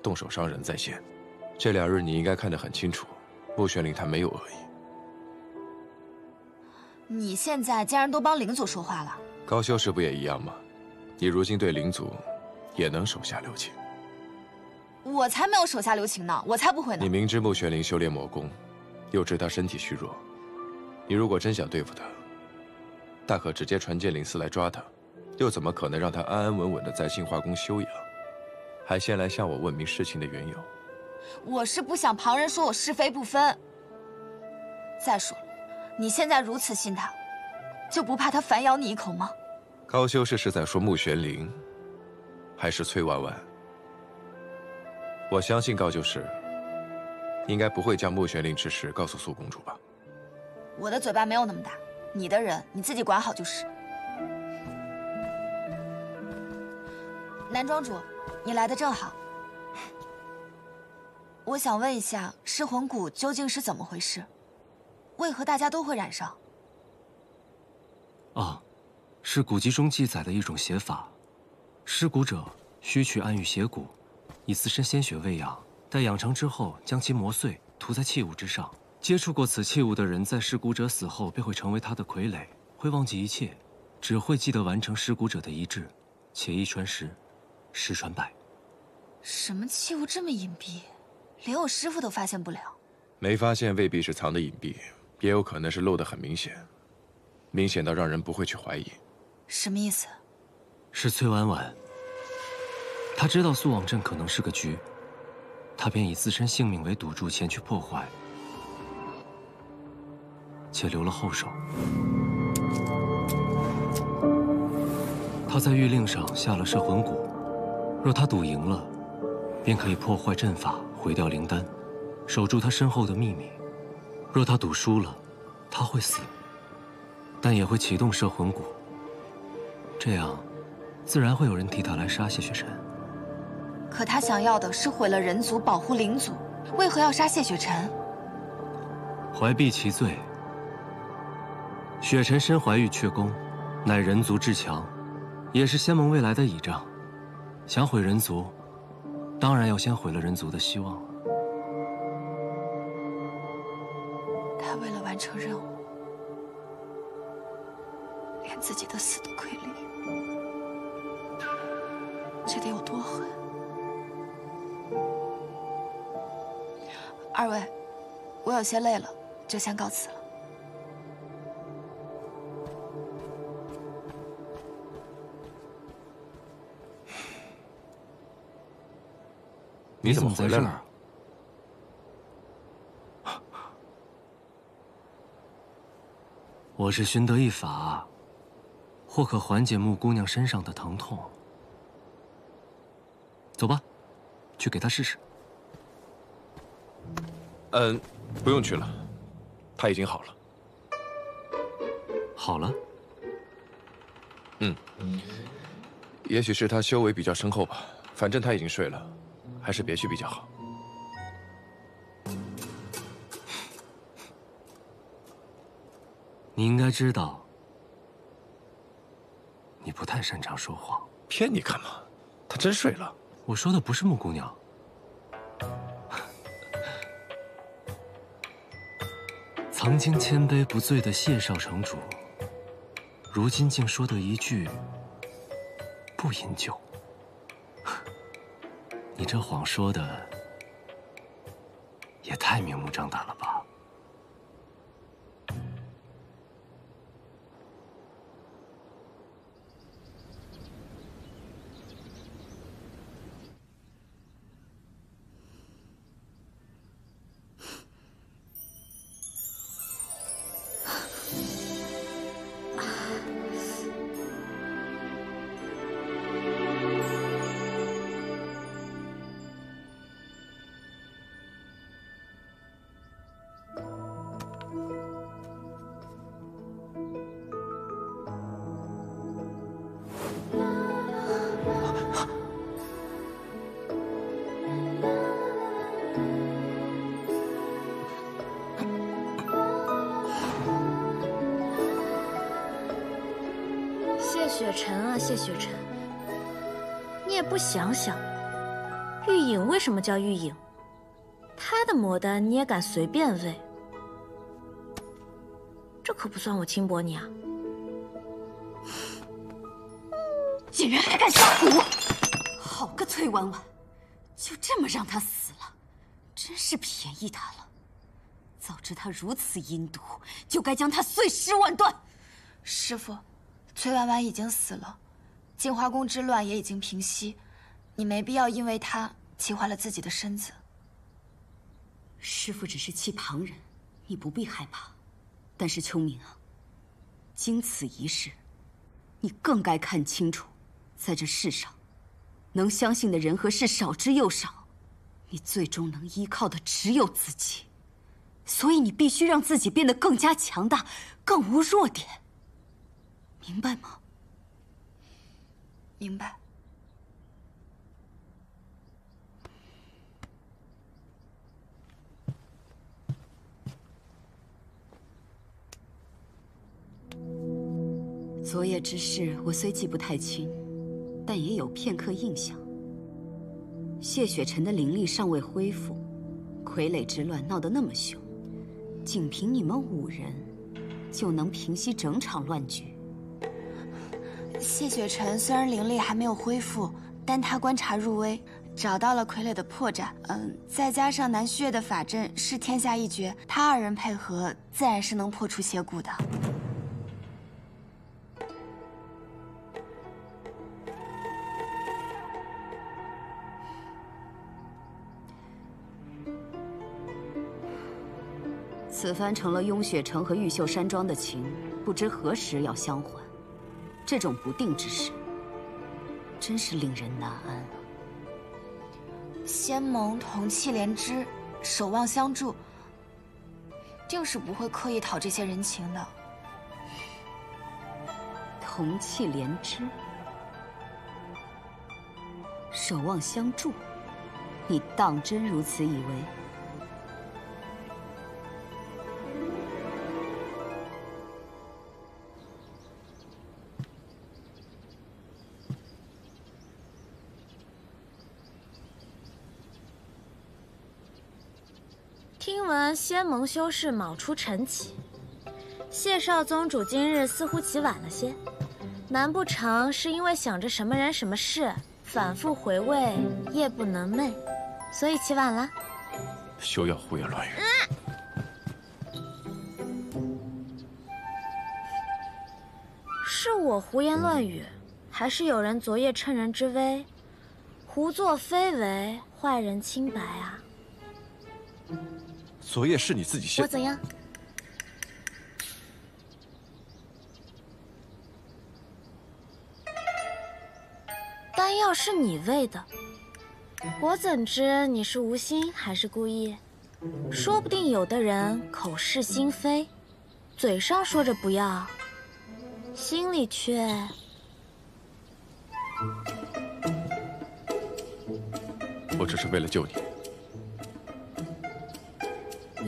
动手伤人在先。这2日你应该看得很清楚，穆玄灵他没有恶意。你现在竟然都帮灵祖说话了？高修士不也一样吗？你如今对灵祖也能手下留情。我才没有手下留情呢，我才不会呢。你明知穆玄灵修炼魔功，又知他身体虚弱，你如果真想对付他，大可直接传剑灵司来抓他，又怎么可能让他安安稳稳的在杏花宫休养，还先来向我问明事情的缘由？我是不想旁人说我是非不分。再说了，你现在如此信他，就不怕他反咬你一口吗？高修士是在说穆玄灵，还是崔婉婉？我相信高修士应该不会将穆玄灵之事告诉苏公主吧？我的嘴巴没有那么大，你的人你自己管好就是。南庄主，你来的正好。我想问一下，噬魂蛊究竟是怎么回事？为何大家都会染上？啊，是古籍中记载的一种邪法。施蛊者需取暗玉邪蛊，以自身鲜血喂养，待养成之后，将其磨碎，涂在器物之上。接触过此器物的人，在施蛊者死后便会成为他的傀儡，会忘记一切，只会记得完成施蛊者的遗志，且一传十，十传百。什么器物这么隐蔽，连我师父都发现不了？没发现未必是藏得隐蔽，也有可能是露得很明显。明显到让人不会去怀疑。什么意思？是崔婉婉。她知道苏网镇可能是个局，她便以自身性命为赌注前去破坏，且留了后手。她在谕令上下了摄魂蛊，若她赌赢了，便可以破坏阵法，毁掉灵丹，守住她身后的秘密；若她赌输了，她会死，但也会启动摄魂蛊。这样，自然会有人替她来杀谢雪晨。可他想要的是毁了人族，保护灵族，为何要杀谢雪晨？怀璧其罪。雪晨身怀玉阙宫，乃人族至强，也是仙盟未来的倚仗。想毁人族，当然要先毁了人族的希望。他为了完成任务，连自己的死都亏理，这得有多狠？二位，我有些累了，就先告辞了。你怎么回来了？我是寻得一法，或可缓解穆姑娘身上的疼痛。走吧，去给她试试。不用去了，他已经好了。好了？也许是他修为比较深厚吧，反正他已经睡了，还是别去比较好。你应该知道，你不太擅长说谎。骗你干嘛？他真睡了。我说的不是穆姑娘。曾经谦卑不醉的谢少城主，如今竟说的一句不饮酒。你这谎说的也太明目张胆了吧？雪晨啊，谢雪晨，你也不想想，玉影为什么叫玉影？她的魔丹你也敢随便喂？这可不算我轻薄你啊！竟然还敢下蛊！好个崔婉婉，就这么让她死了，真是便宜她了。早知她如此阴毒，就该将她碎尸万段。师父。崔婉婉已经死了，净华宫之乱也已经平息，你没必要因为她气坏了自己的身子。师父只是气旁人，你不必害怕。但是秋明啊，经此一事，你更该看清楚，在这世上，能相信的人和事少之又少，你最终能依靠的只有自己。所以你必须让自己变得更加强大，更无弱点。明白吗？明白。昨夜之事，我虽记不太清，但也有片刻印象。谢雪晨的灵力尚未恢复，傀儡之乱闹得那么凶，仅凭你们5人，就能平息整场乱局。谢雪晨虽然灵力还没有恢复，但他观察入微，找到了傀儡的破绽。再加上南虚月的法阵是天下一绝，他2人配合，自然是能破除邪蛊的。此番成了雍雪城和玉秀山庄的情，不知何时要相还。这种不定之事，真是令人难安啊。仙盟同气连枝，守望相助，定是不会刻意讨这些人情的。同气连枝，守望相助，你当真如此以为？听闻仙盟修士卯出晨起，谢少宗主今日似乎起晚了些，难不成是因为想着什么人什么事，反复回味，夜不能寐，所以起晚了？休要胡言乱语。是我胡言乱语，还是有人昨夜趁人之危，胡作非为，坏人清白啊？昨夜是你自己先。我怎样？丹药是你喂的，我怎知你是无心还是故意？说不定有的人口是心非，嘴上说着不要，心里却……我只是为了救你。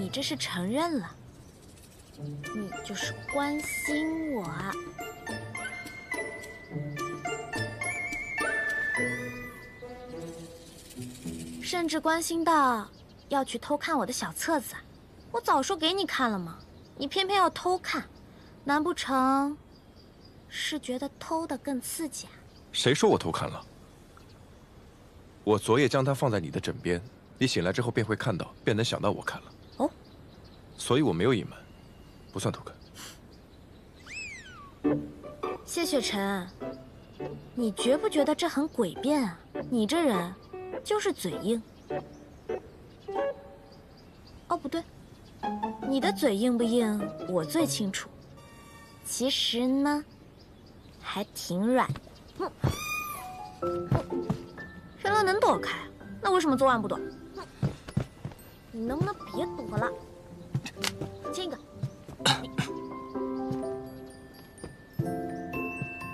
你这是承认了，你就是关心我啊！甚至关心到要去偷看我的小册子，我早说给你看了吗？你偏偏要偷看，难不成是觉得偷的更刺激啊？谁说我偷看了？我昨夜将它放在你的枕边，你醒来之后便会看到，便能想到我看了。哦，所以我没有隐瞒，不算偷看。谢雪晨，你觉不觉得这很诡辩啊？你这人就是嘴硬。哦，不对，你的嘴硬不硬，我最清楚。其实呢，还挺软的。原来能躲开，那为什么昨晚不躲？你能不能别躲了？亲一个。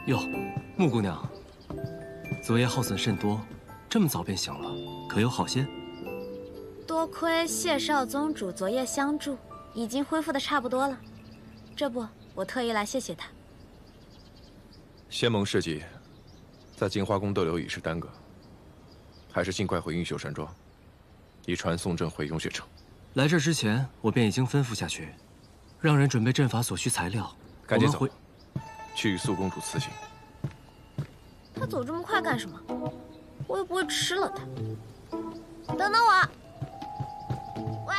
哟，穆姑娘，昨夜耗损甚多，这么早便醒了，可有好些？多亏谢少宗主昨夜相助，已经恢复的差不多了。这不，我特意来谢谢他。仙盟事迹，在金花宫逗留已是耽搁，还是尽快回云秀山庄，以传送阵回雍雪城。来这之前，我便已经吩咐下去，让人准备阵法所需材料。赶紧走，去与素公主辞行。他走这么快干什么？我又不会吃了他。等等我。喂。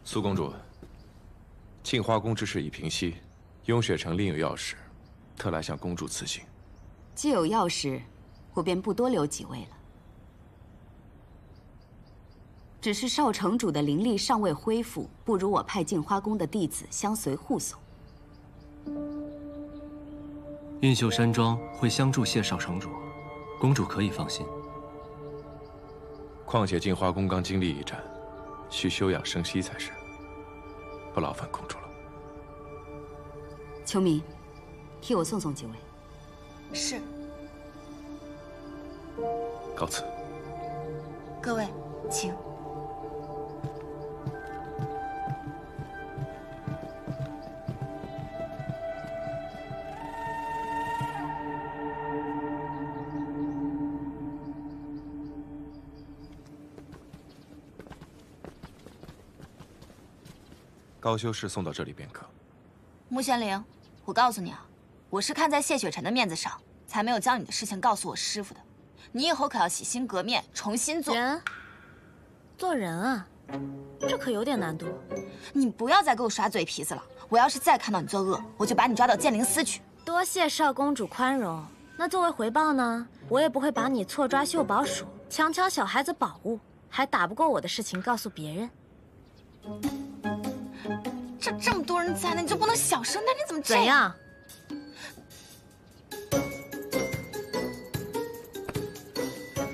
苏公主，沁花宫之事已平息，雍雪城另有要事，特来向公主辞行。既有要事，我便不多留几位了。只是少城主的灵力尚未恢复，不如我派沁花宫的弟子相随护送。云秀山庄会相助谢少城主，公主可以放心。况且沁花宫刚经历一战，需休养生息才是，不劳烦公主了。秋明，替我送送几位。是。告辞。各位，请。高修士送到这里便可。穆玄灵，我告诉你啊，我是看在谢雪晨的面子上，才没有将你的事情告诉我师傅的。你以后可要洗心革面，重新做人。做人啊，这可有点难度。你不要再给我耍嘴皮子了！我要是再看到你作恶，我就把你抓到剑灵司去。多谢少公主宽容。那作为回报呢，我也不会把你错抓秀宝鼠强抢小孩子宝物，还打不过我的事情告诉别人。这么多人在呢，你就不能小声点？你怎么这怎样？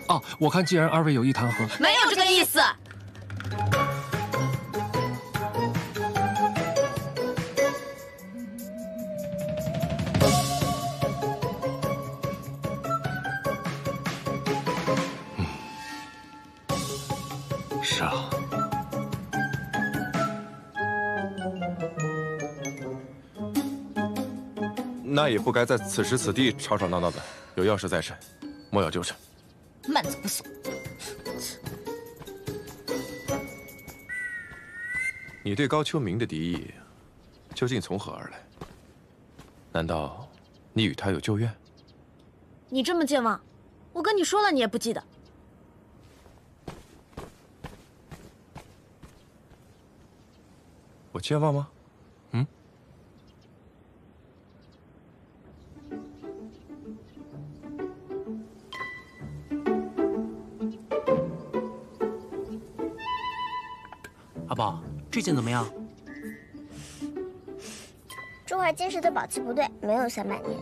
哦，我看既然二位有意谈和，没有这个意思。是啊。那也不该在此时此地吵吵闹闹的。有要事在身，莫要纠缠。慢走不送。你对高秋明的敌意，究竟从何而来？难道你与他有旧怨？你这么健忘，我跟你说了，你也不记得。我健忘吗？嗯。阿宝，这件怎么样？珠海金石的保期不对，没有300年，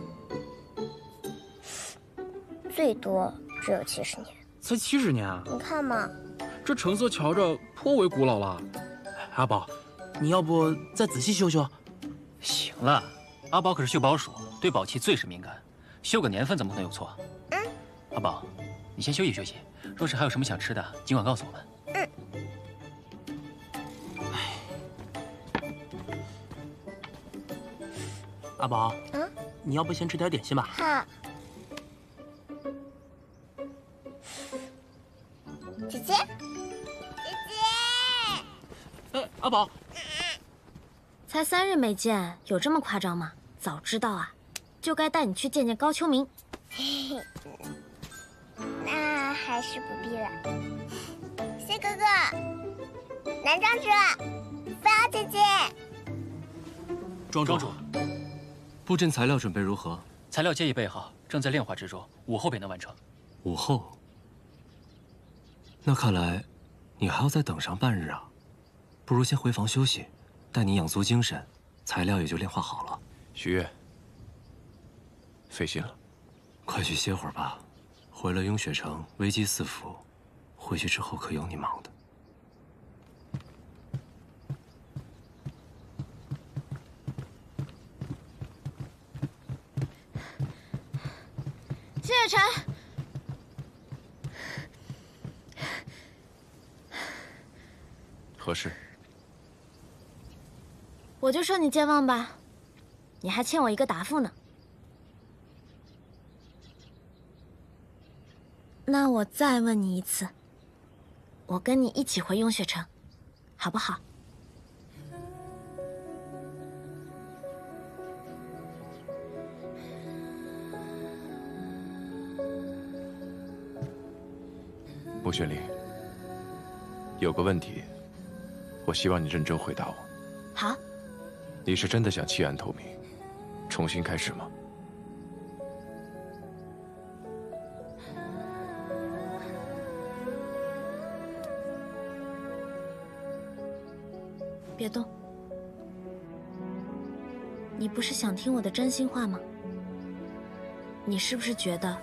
最多只有70年。才70年啊！你看嘛，这成色瞧着颇为古老了。阿宝，你要不再仔细修修？行了，阿宝可是秀宝鼠，对宝器最是敏感，修个年份怎么可能有错？阿宝，你先休息休息，若是还有什么想吃的，尽管告诉我们。阿宝，你要不先吃点点心吧？好。姐姐，阿宝，才3日没见，有这么夸张吗？早知道啊，就该带你去见见高秋明。那还是不必了。谢哥哥，南庄主，菲儿姐姐，庄主。布阵材料准备如何？材料皆已备好，正在炼化之中，午后便能完成。午后？那看来，你还要再等上半日啊！不如先回房休息，待你养足精神，材料也就炼化好了。许月，费心了，快去歇会儿吧。回了雍雪城，危机四伏，回去之后可有你忙的。谢雪晨，何事？我就说你健忘吧，你还欠我一个答复呢。那我再问你一次，我跟你一起回雍雪城，好不好？穆玄灵，有个问题，我希望你认真回答我。好。你是真的想弃暗投明，重新开始吗？别动。你不是想听我的真心话吗？你是不是觉得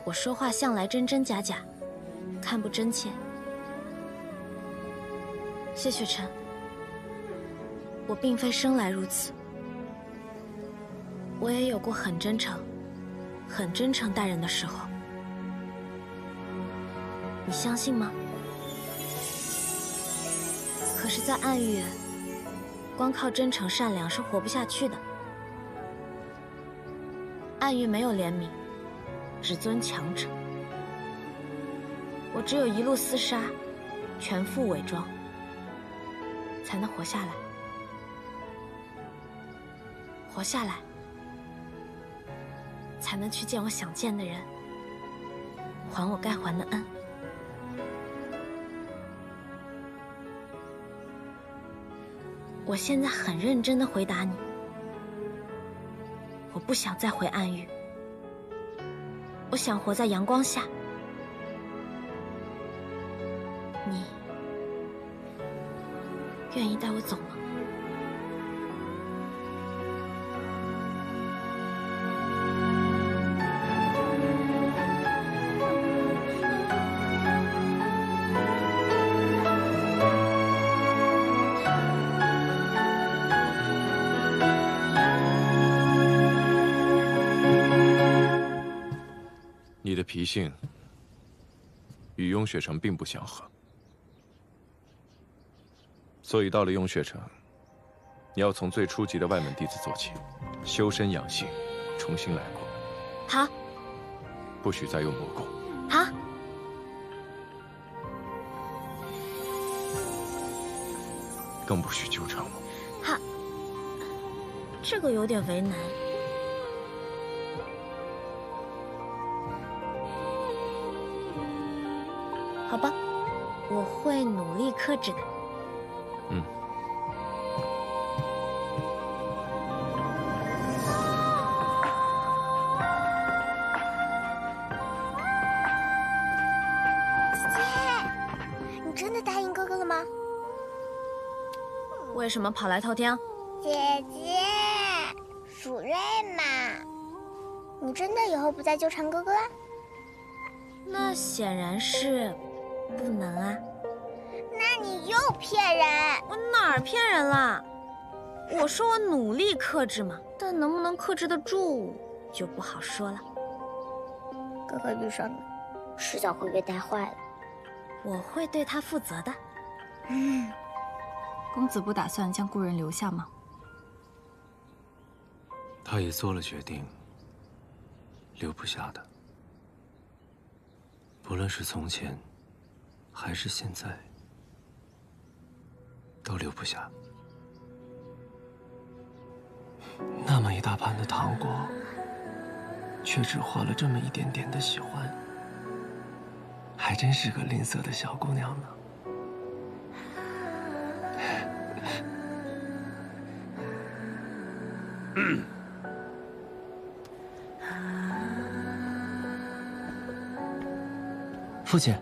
我说话向来真真假假，看不真切？谢雪晨，我并非生来如此，我也有过很真诚待人的时候，你相信吗？可是，在暗域，光靠真诚善良是活不下去的。暗域没有怜悯，只尊强者。我只有一路厮杀，全副伪装，才能活下来。活下来，才能去见我想见的人，还我该还的恩。我现在很认真地回答你，我不想再回暗域，我想活在阳光下，你愿意带我走吗？你的脾性与雍雪城并不相合，所以到了雍雪城，你要从最初级的外门弟子做起，修身养性，重新来过。好，不许再用魔功。好。更不许纠缠我。好，这个有点为难。好吧，我会努力克制的。嗯。姐，你真的答应哥哥了吗？为什么跑来偷听？姐姐，蜀瑞嘛，你真的以后不再纠缠哥哥啊？那显然是不能啊。那你又骗人！我哪儿骗人了？我说我努力克制嘛，但能不能克制得住就不好说了。哥哥遇上你，迟早会被带坏了。我会对他负责的。公子不打算将故人留下吗？他也做了决定，留不下的。不论是从前，还是现在，都留不下。那么一大盘的糖果，却只换了这么一点点的喜欢，还真是个吝啬的小姑娘呢。父亲，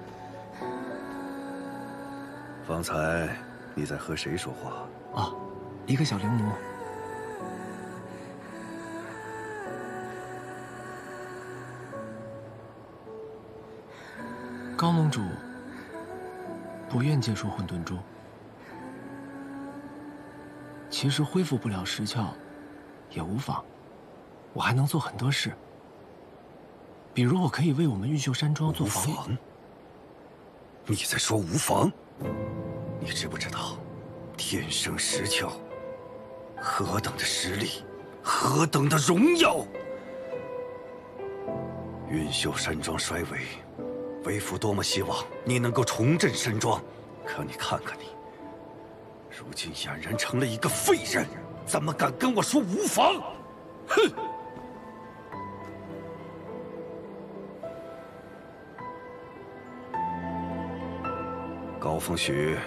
方才你在和谁说话？啊，一个小灵奴。高盟主不愿接受混沌珠，其实恢复不了石窍也无妨，我还能做很多事。比如我可以为我们玉秀山庄做防御。你在说无妨？你知不知道，天生石窍，何等的实力，何等的荣耀！云秀山庄衰微，为父多么希望你能够重振山庄，可你看看你，如今俨然成了一个废人，怎么敢跟我说无妨？哼！高风雪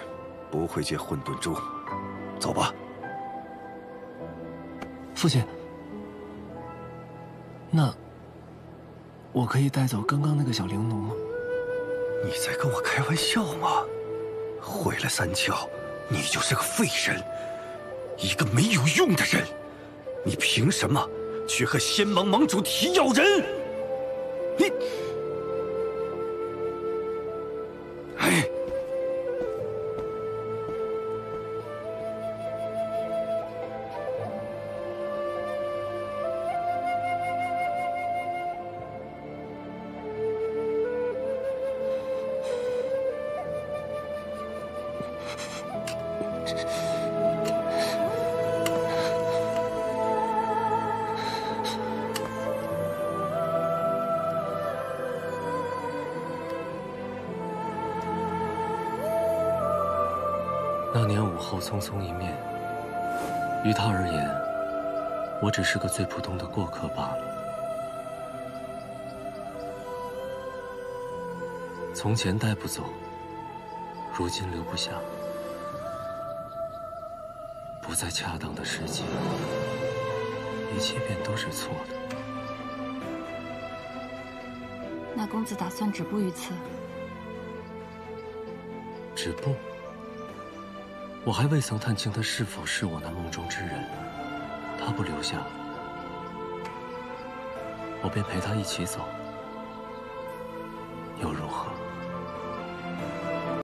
不会借混沌珠，走吧。父亲，那我可以带走刚刚那个小灵奴吗？你在跟我开玩笑吗？毁了三窍，你就是个废人，一个没有用的人。你凭什么去和仙盟盟主提要人？你，哎！那年午后匆匆一面，于他而言，我只是个最普通的过客罢了。从前带不走，如今留不下，不在恰当的时机，一切便都是错的。那公子打算止步于此？止步？我还未曾探清他是否是我那梦中之人，他不留下，我便陪他一起走，又如何？